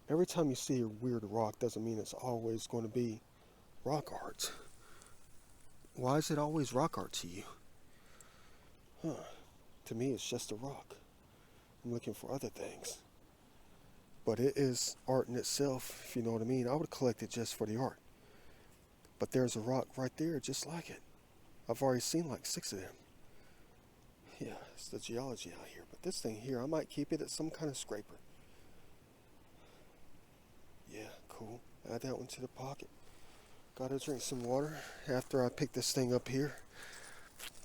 Every time you see a weird rock doesn't mean it's always going to be rock art. Why is it always rock art to you? Huh. To me, it's just a rock. I'm looking for other things. But it is art in itself, if you know what I mean. I would collect it just for the art. But there's a rock right there just like it. I've already seen like 6 of them. Yeah, it's the geology out here. But this thing here, I might keep it at some kind of scraper. Yeah, cool. Add that one to the pocket. Gotta drink some water after I pick this thing up here.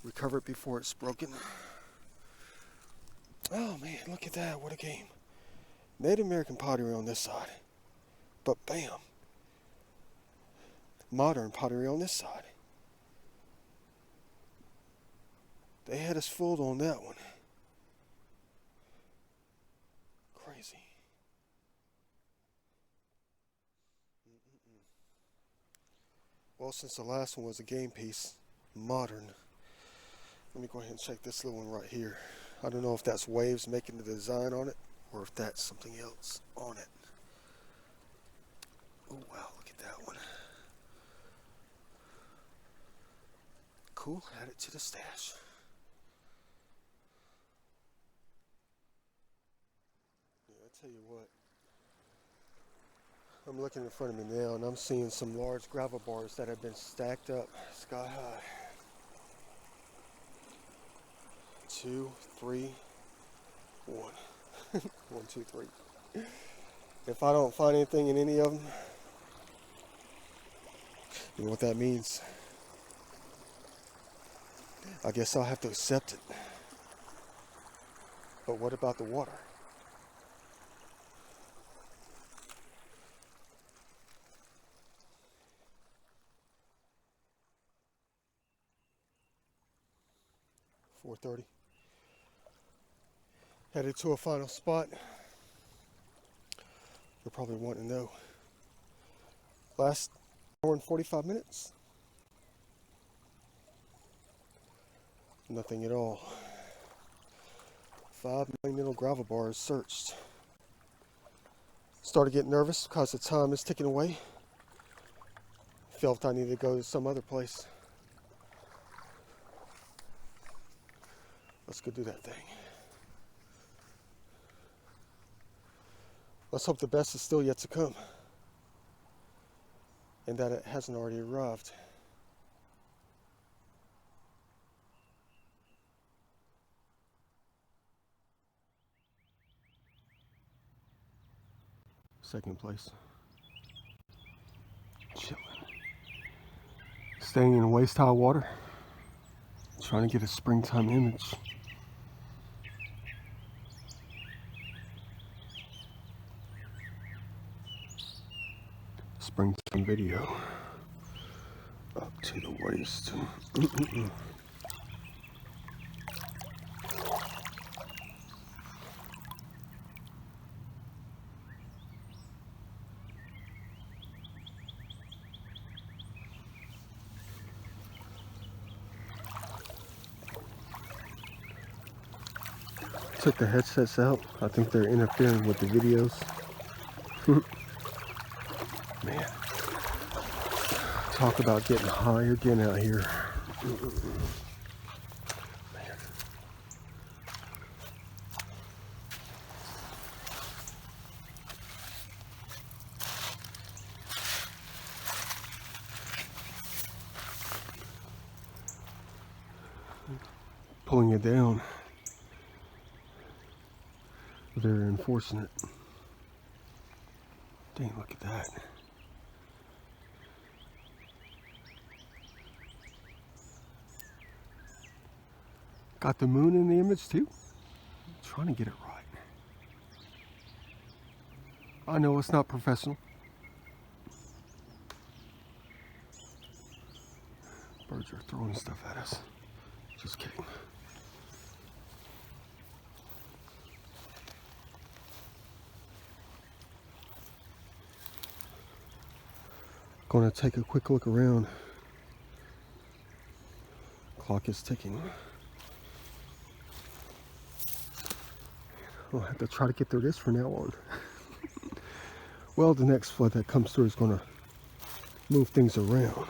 Recover it before it's broken. Oh man, look at that. What a game. Native American pottery on this side. But bam. Modern pottery on this side. They had us fooled on that one. Crazy. Well, since the last one was a game piece, modern, let me go ahead and check this little one right here. I don't know if that's waves making the design on it or if that's something else on it. Oh wow, look at that one. Cool, add it to the stash. Yeah, I tell you what. I'm looking in front of me now and I'm seeing some large gravel bars that have been stacked up sky high. 2, 3, 1. 1, 2, 3. If I don't find anything in any of them, you know what that means? I guess I'll have to accept it. But what about the water? .430. Headed to a final spot. You're probably wanting to know. Last hour and 45 minutes. Nothing at all. 5 magnetic gravel bars searched. Started getting nervous because the time is ticking away. Felt I needed to go to some other place. Let's go do that thing. Let's hope the best is still yet to come. And that it hasn't already arrived. Second place. Chilling. Staying in waist high water. Trying to get a springtime image. Springtime video. Up to the waist. Took the headsets out. I think they're interfering with the videos. Man. Talk about getting high again out here. Man. Pulling it down. They're enforcing it. Dang, look at that. Got the moon in the image too. I'm trying to get it right. I know it's not professional. Birds are throwing stuff at us. Just kidding. Going to take a quick look around. Clock is ticking. I'll have to try to get through this from now on. Well, the next flood that comes through is going to move things around.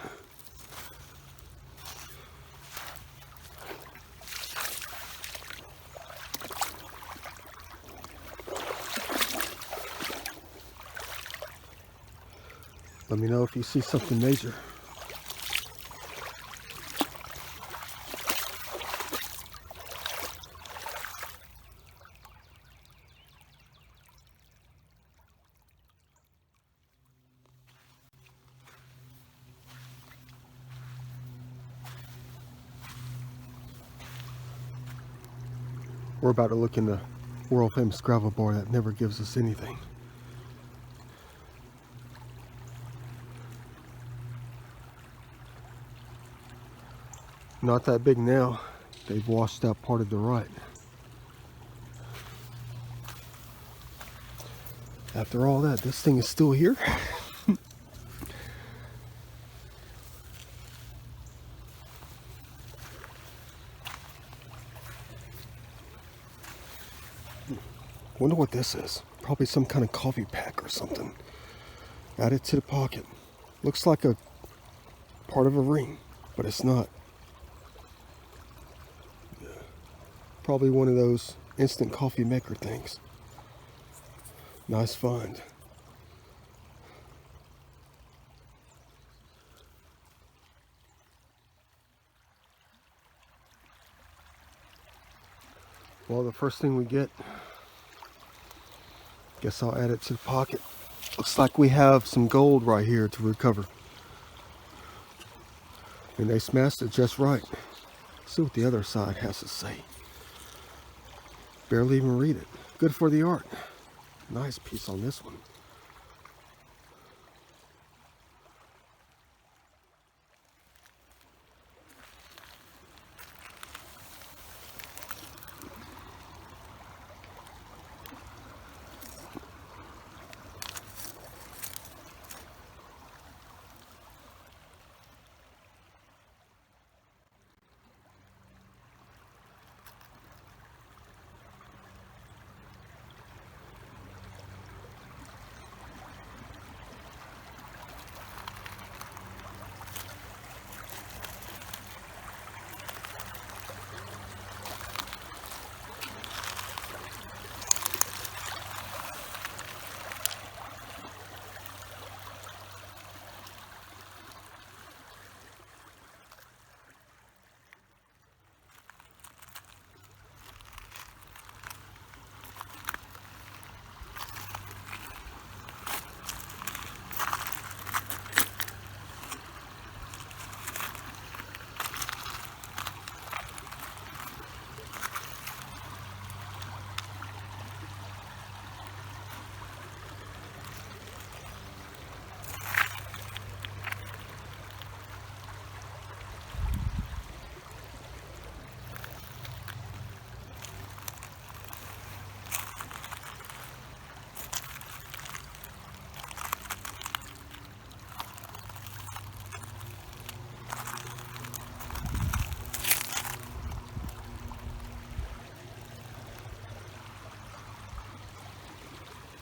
Let me know if you see something major. We're about to look in the world famous gravel bar that never gives us anything. Not that big now. They've washed out part of the right. After all that, this thing is still here. Wonder what this is. Probably some kind of coffee pack or something. Add it to the pocket. Looks like a part of a ring, but it's not. Probably one of those instant coffee maker things. Nice find. Well, the first thing we get, guess I'll add it to the pocket. Looks like we have some gold right here to recover. And they smashed it just right. See what the other side has to say. Barely even read it. Good for the art. Nice piece on this one.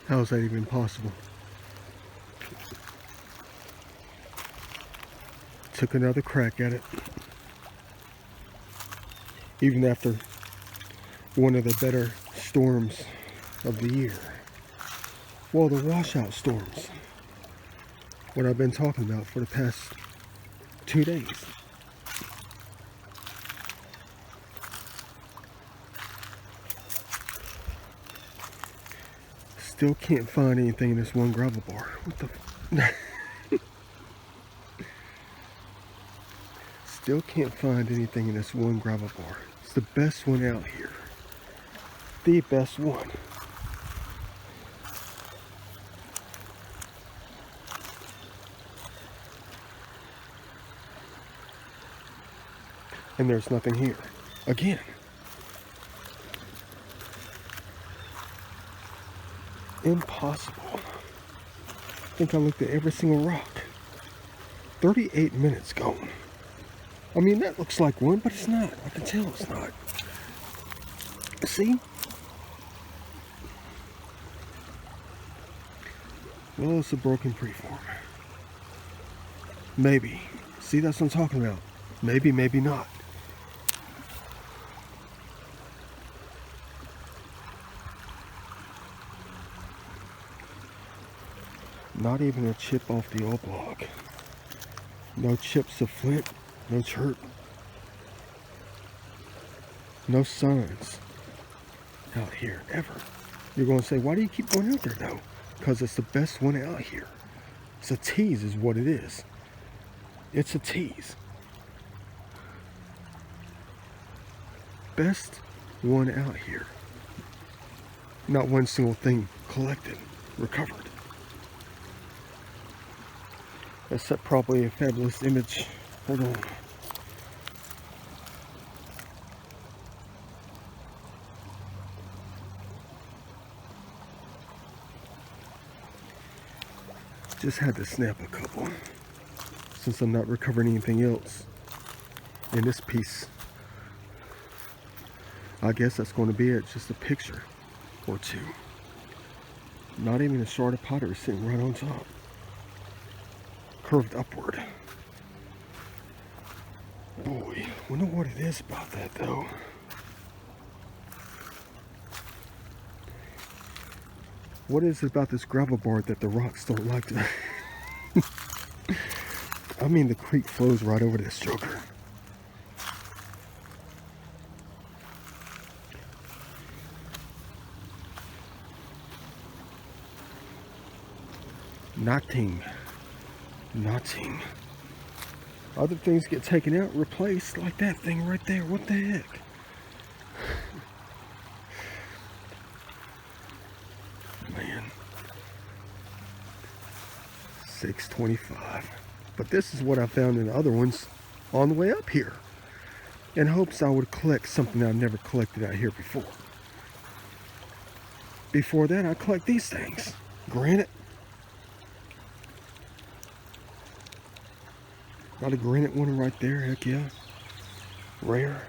How is that even possible? Took another crack at it. Even after one of the better storms of the year. Well, the washout storms. What I've been talking about for the past 2 days. Still can't find anything in this one gravel bar. What the? Still can't find anything in this one gravel bar. It's the best one out here. The best one. And there's nothing here. Again. Impossible. I think I looked at every single rock. 38 minutes gone. I mean, that looks like one, but it's not. I can tell it's not. See? Well, it's a broken preform. Maybe. See, that's what I'm talking about. Maybe, maybe not. Not even a chip off the old block. No chips of flint, no chirp. No signs out here, ever. You're going to say, why do you keep going out there though? Because it's the best one out here. It's a tease is what it is. It's a tease. Best one out here. Not one single thing collected, recovered. Except probably a fabulous image. Hold on. Just had to snap a couple. Since I'm not recovering anything else in this piece. I guess that's going to be it. Just a picture or two. Not even a shard of pottery sitting right on top. curved upward. Boy, wonder what it is about that though. What is it about this gravel bar that the rocks don't like to... I mean, the creek flows right over this joker. Nothing. Other things get taken out, replaced, like that thing right there. What the heck? Man. 625. But this is what I found in the other ones on the way up here. In hopes I would collect something I've never collected out here before. Before that, I collect these things. Granite. Got a granite one right there, heck yeah. Rare.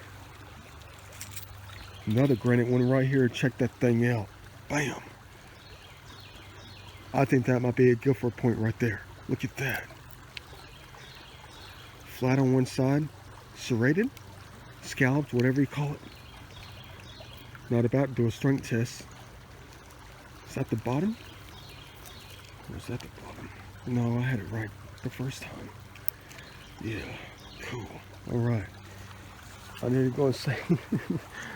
Another granite one right here, check that thing out. Bam. I think that might be a Guilford point right there. Look at that. Flat on one side, serrated, scalloped, whatever you call it. Not about to do a strength test. Is that the bottom? Or is that the bottom? No, I had it right the first time. Yeah, cool. Alright. I need to go and say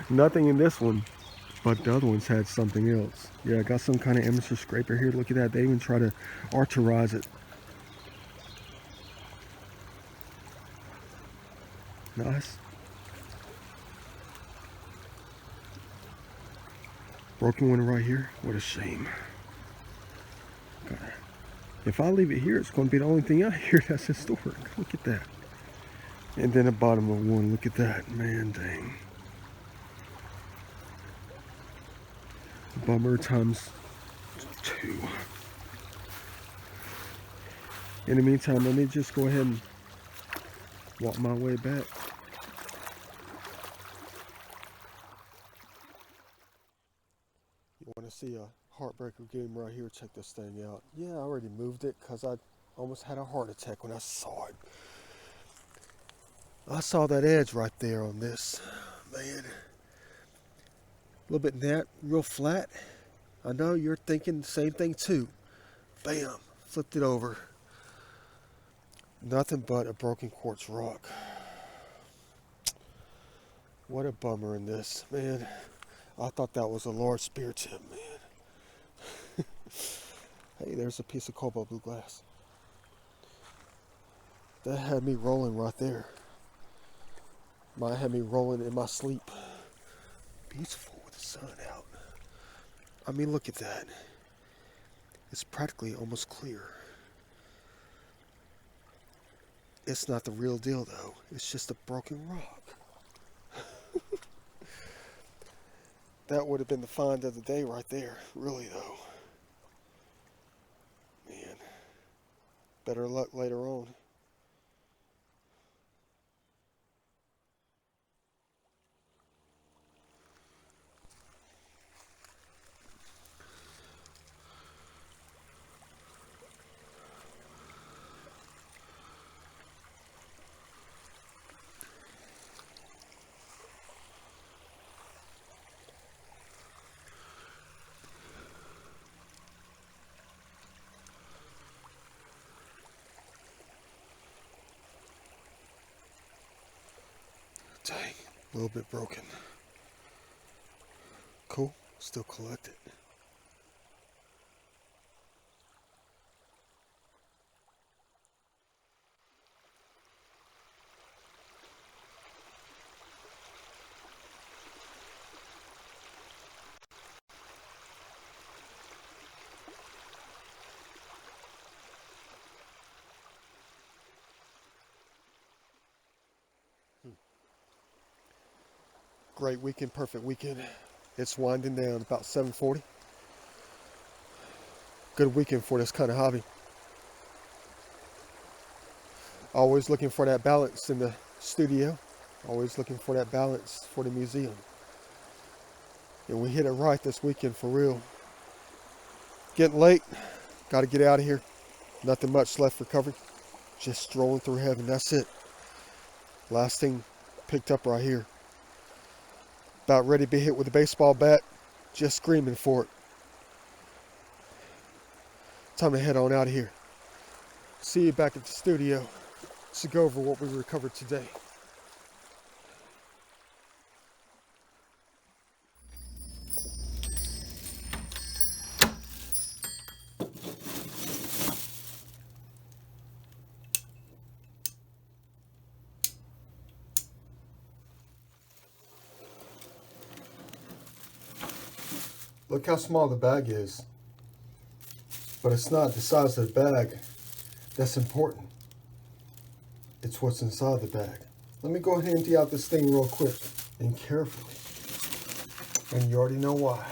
nothing in this one, but the other ones had something else. Yeah, I got some kind of amateur scraper here. Look at that. They even try to arterize it. Nice. Broken one right here. What a shame. If I leave it here, it's going to be the only thing out here that's historic. Look at that. And then the bottom of one. Look at that. Man, dang. Bummer times 2. In the meantime, let me just go ahead and walk my way back. You want to see a heartbreaker game right here? Check this thing out. Yeah, I already moved it because I almost had a heart attack when I saw it. I saw that edge right there on this. Man. A little bit nat, real flat. I know you're thinking the same thing too. Bam. Flipped it over. Nothing but a broken quartz rock. What a bummer in this, man. I thought that was a large spear tip, man. Hey, there's a piece of cobalt blue glass. That had me rolling right there. Might have me rolling in my sleep. Beautiful with the sun out. I mean, look at that. It's practically almost clear. It's not the real deal, though. It's just a broken rock. That would have been the find of the day right there. Really, though. Man. Better luck later on. Dang, a little bit broken. Cool, still collect it. Great weekend, perfect weekend. It's winding down about 7:40. Good weekend for this kind of hobby. Always looking for that balance in the studio. Always looking for that balance for the museum. And we hit it right this weekend for real. Getting late. Got to get out of here. Nothing much left for coverage. Just strolling through heaven. That's it. Last thing picked up right here. About ready to be hit with a baseball bat. Just screaming for it. Time to head on out of here. See you back at the studio to go over what we recovered today. Look how small the bag is. But it's not the size of the bag that's important. It's what's inside the bag. Let me go ahead and empty out this thing real quick and carefully. And you already know why.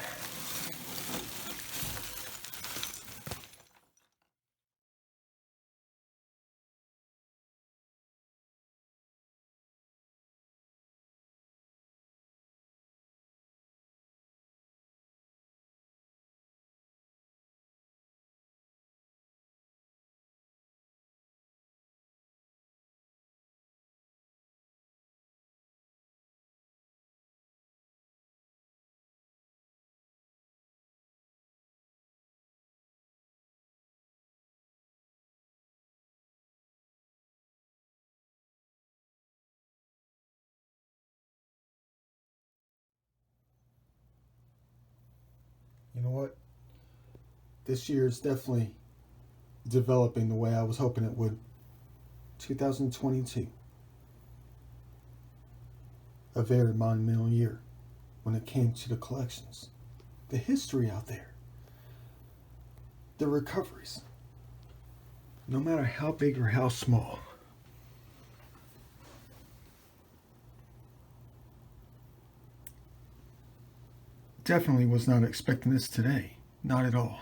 You know what? This year is definitely developing the way I was hoping it would. 2022. A very monumental year when it came to the collections. The history out there. The recoveries. No matter how big or how small. Definitely was not expecting this today. Not at all.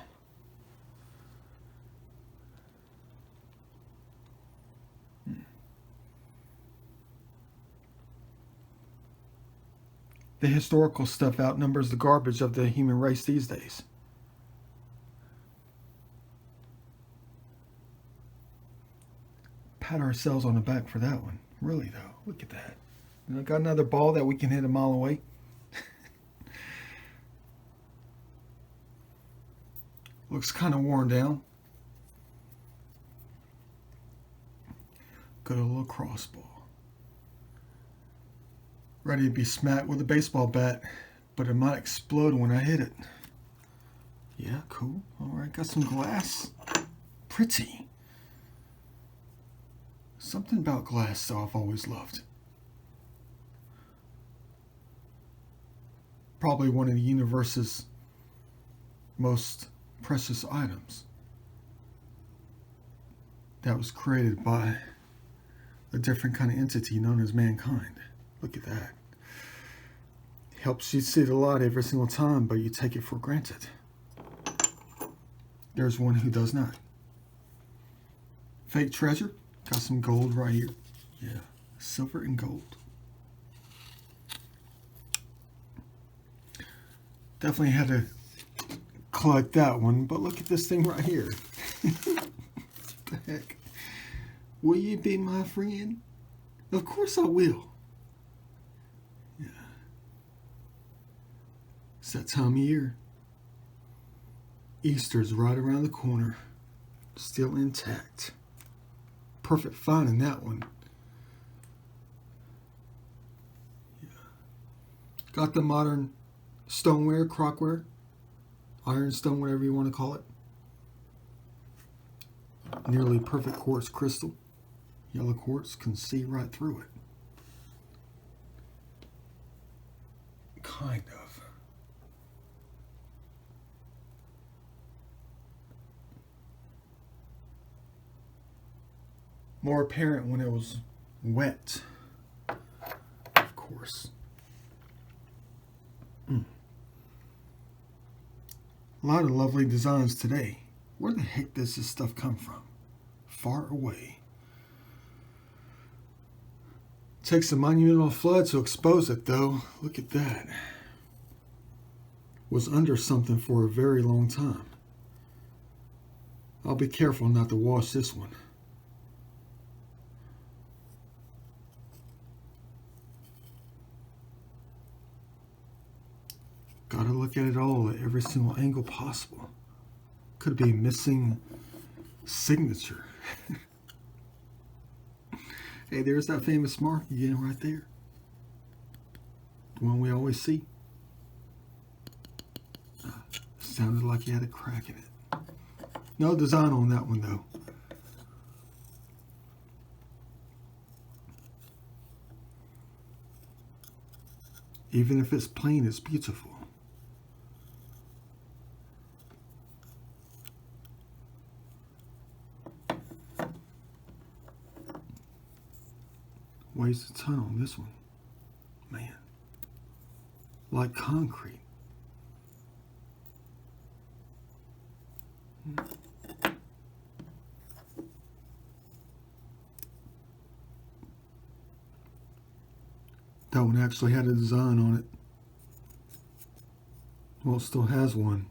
The historical stuff outnumbers the garbage of the human race these days. Pat ourselves on the back for that one. Really though, look at that. And I got another ball that we can hit a mile away. Looks kind of worn down. Got a little crossball. Ready to be smacked with a baseball bat, but it might explode when I hit it. Yeah, cool. Alright, got some glass. Pretty. Something about glass, though, I've always loved. Probably one of the universe's most precious items that was created by a different kind of entity known as mankind. Look at that. Helps you see the light every single time, but you take it for granted. There's one who does not. Fake treasure. Got some gold right here. Yeah, silver and gold. Definitely had to collect that one, but look at this thing right here. What the heck? Will you be my friend? Of course I will. Yeah. It's that time of year. Easter's right around the corner. Still intact. Perfect finding that one. Yeah. Got the modern stoneware, crockware, ironstone, whatever you want to call it. Nearly perfect quartz crystal. Yellow quartz, can see right through it. Kind of. More apparent when it was wet, of course. A lot of lovely designs today. Where the heck does this stuff come from? Far away. Takes a monumental flood to expose it, though. Look at that. Was under something for a very long time. I'll be careful not to wash this one. Gotta look at it all at every single angle possible. Could be a missing signature. Hey, there's that famous mark again right there. The one we always see. Sounded like he had a crack in it. No design on that one though. Even if it's plain, it's beautiful. Weighs a ton on this one. Man. Like concrete. That one actually had a design on it. Well, it still has one.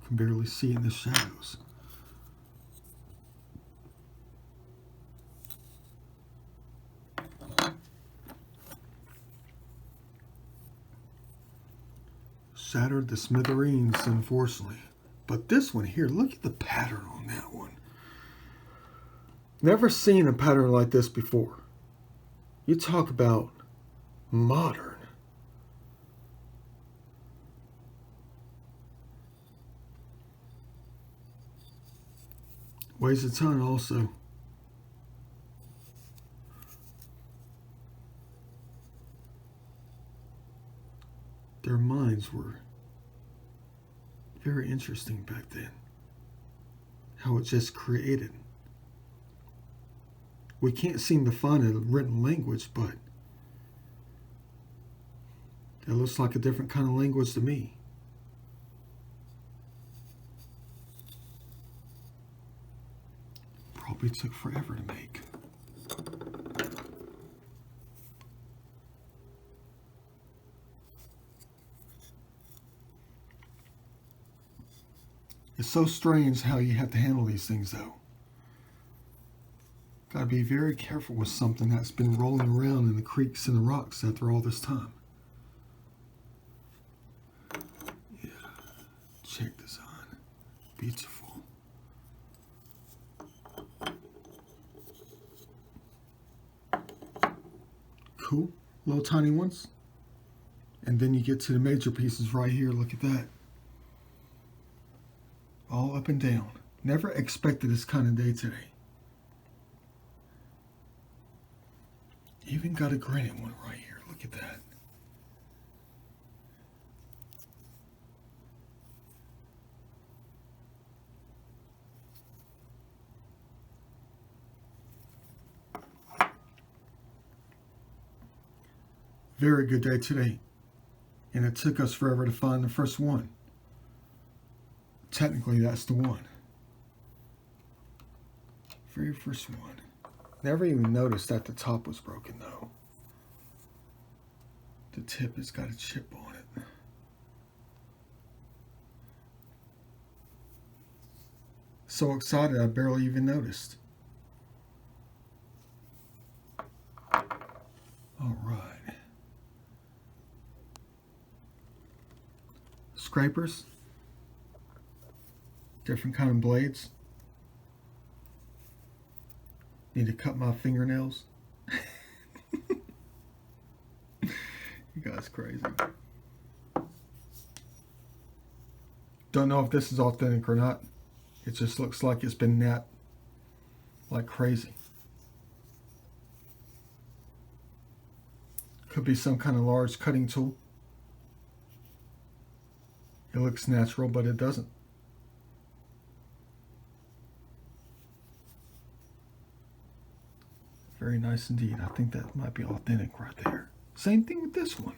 You can barely see it in the shadows. Shattered to smithereens, unfortunately. But this one here, look at the pattern on that one. Never seen a pattern like this before. You talk about modern. Weighs a ton also. Their minds were very interesting back then. How it just created. We can't seem to find a written language, but it looks like a different kind of language to me. Probably took forever to make. It's so strange how you have to handle these things, though. Gotta be very careful with something that's been rolling around in the creeks and the rocks after all this time. Yeah, check design. Beautiful. Cool. Little tiny ones. And then you get to the major pieces right here. Look at that. All up and down. Never expected this kind of day today. Even got a granite one right here. Look at that. Very good day today. And it took us forever to find the first one. Technically, that's the one. Very first one. Never even noticed that the top was broken, though. The tip has got a chip on it. So excited, I barely even noticed. All right. Scrapers. Different kind of blades. Need to cut my fingernails. You guys crazy. Don't know if this is authentic or not. It just looks like it's been napped like crazy. Could be some kind of large cutting tool. It looks natural, but it doesn't. Very nice indeed. I think that might be authentic right there. Same thing with this one.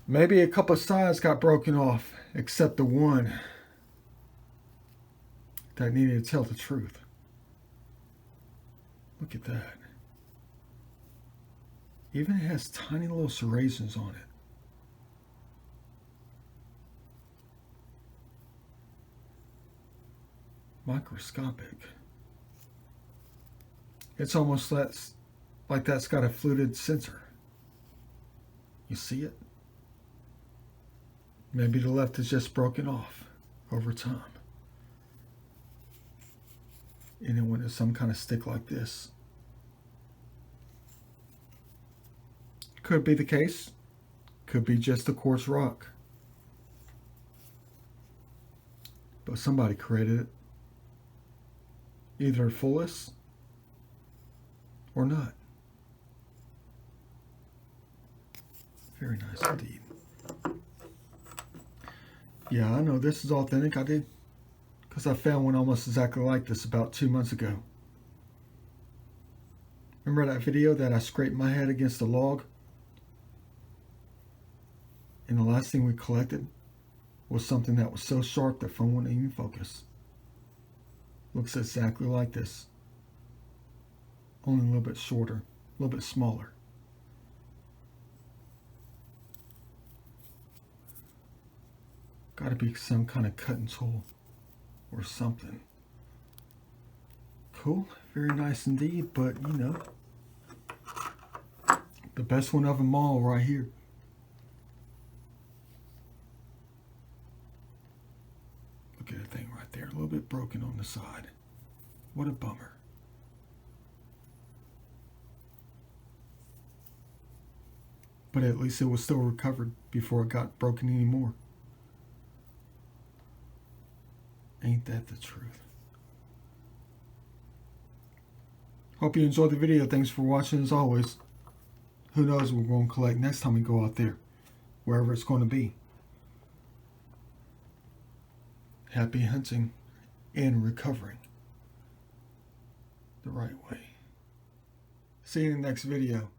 Maybe a couple of sides got broken off, except the one that needed to tell the truth. Look at that. Even it has tiny little serrations on it. Microscopic. It's almost like that's got a fluted sensor. You see it? Maybe the left is just broken off over time. And then when there's some kind of stick like this, could be the case. Could be just a quartz rock. But somebody created it. Either fullest or not. Very nice indeed. Yeah, I know this is authentic. I did. Because I found one almost exactly like this about 2 months ago. Remember that video that I scraped my head against a log? And the last thing we collected was something that was so sharp the phone wouldn't even focus. Looks exactly like this. Only a little bit shorter, a little bit smaller. Gotta be some kind of cutting tool or something. Cool, very nice indeed, but you know, the best one of them all right here. Look at the thing right there, a little bit broken on the side. What a bummer. But at least it was still recovered before it got broken anymore. Ain't that the truth? Hope you enjoyed the video. Thanks for watching as always. Who knows what we're going to collect next time we go out there. Wherever it's going to be. Happy hunting and recovering the right way. See you in the next video.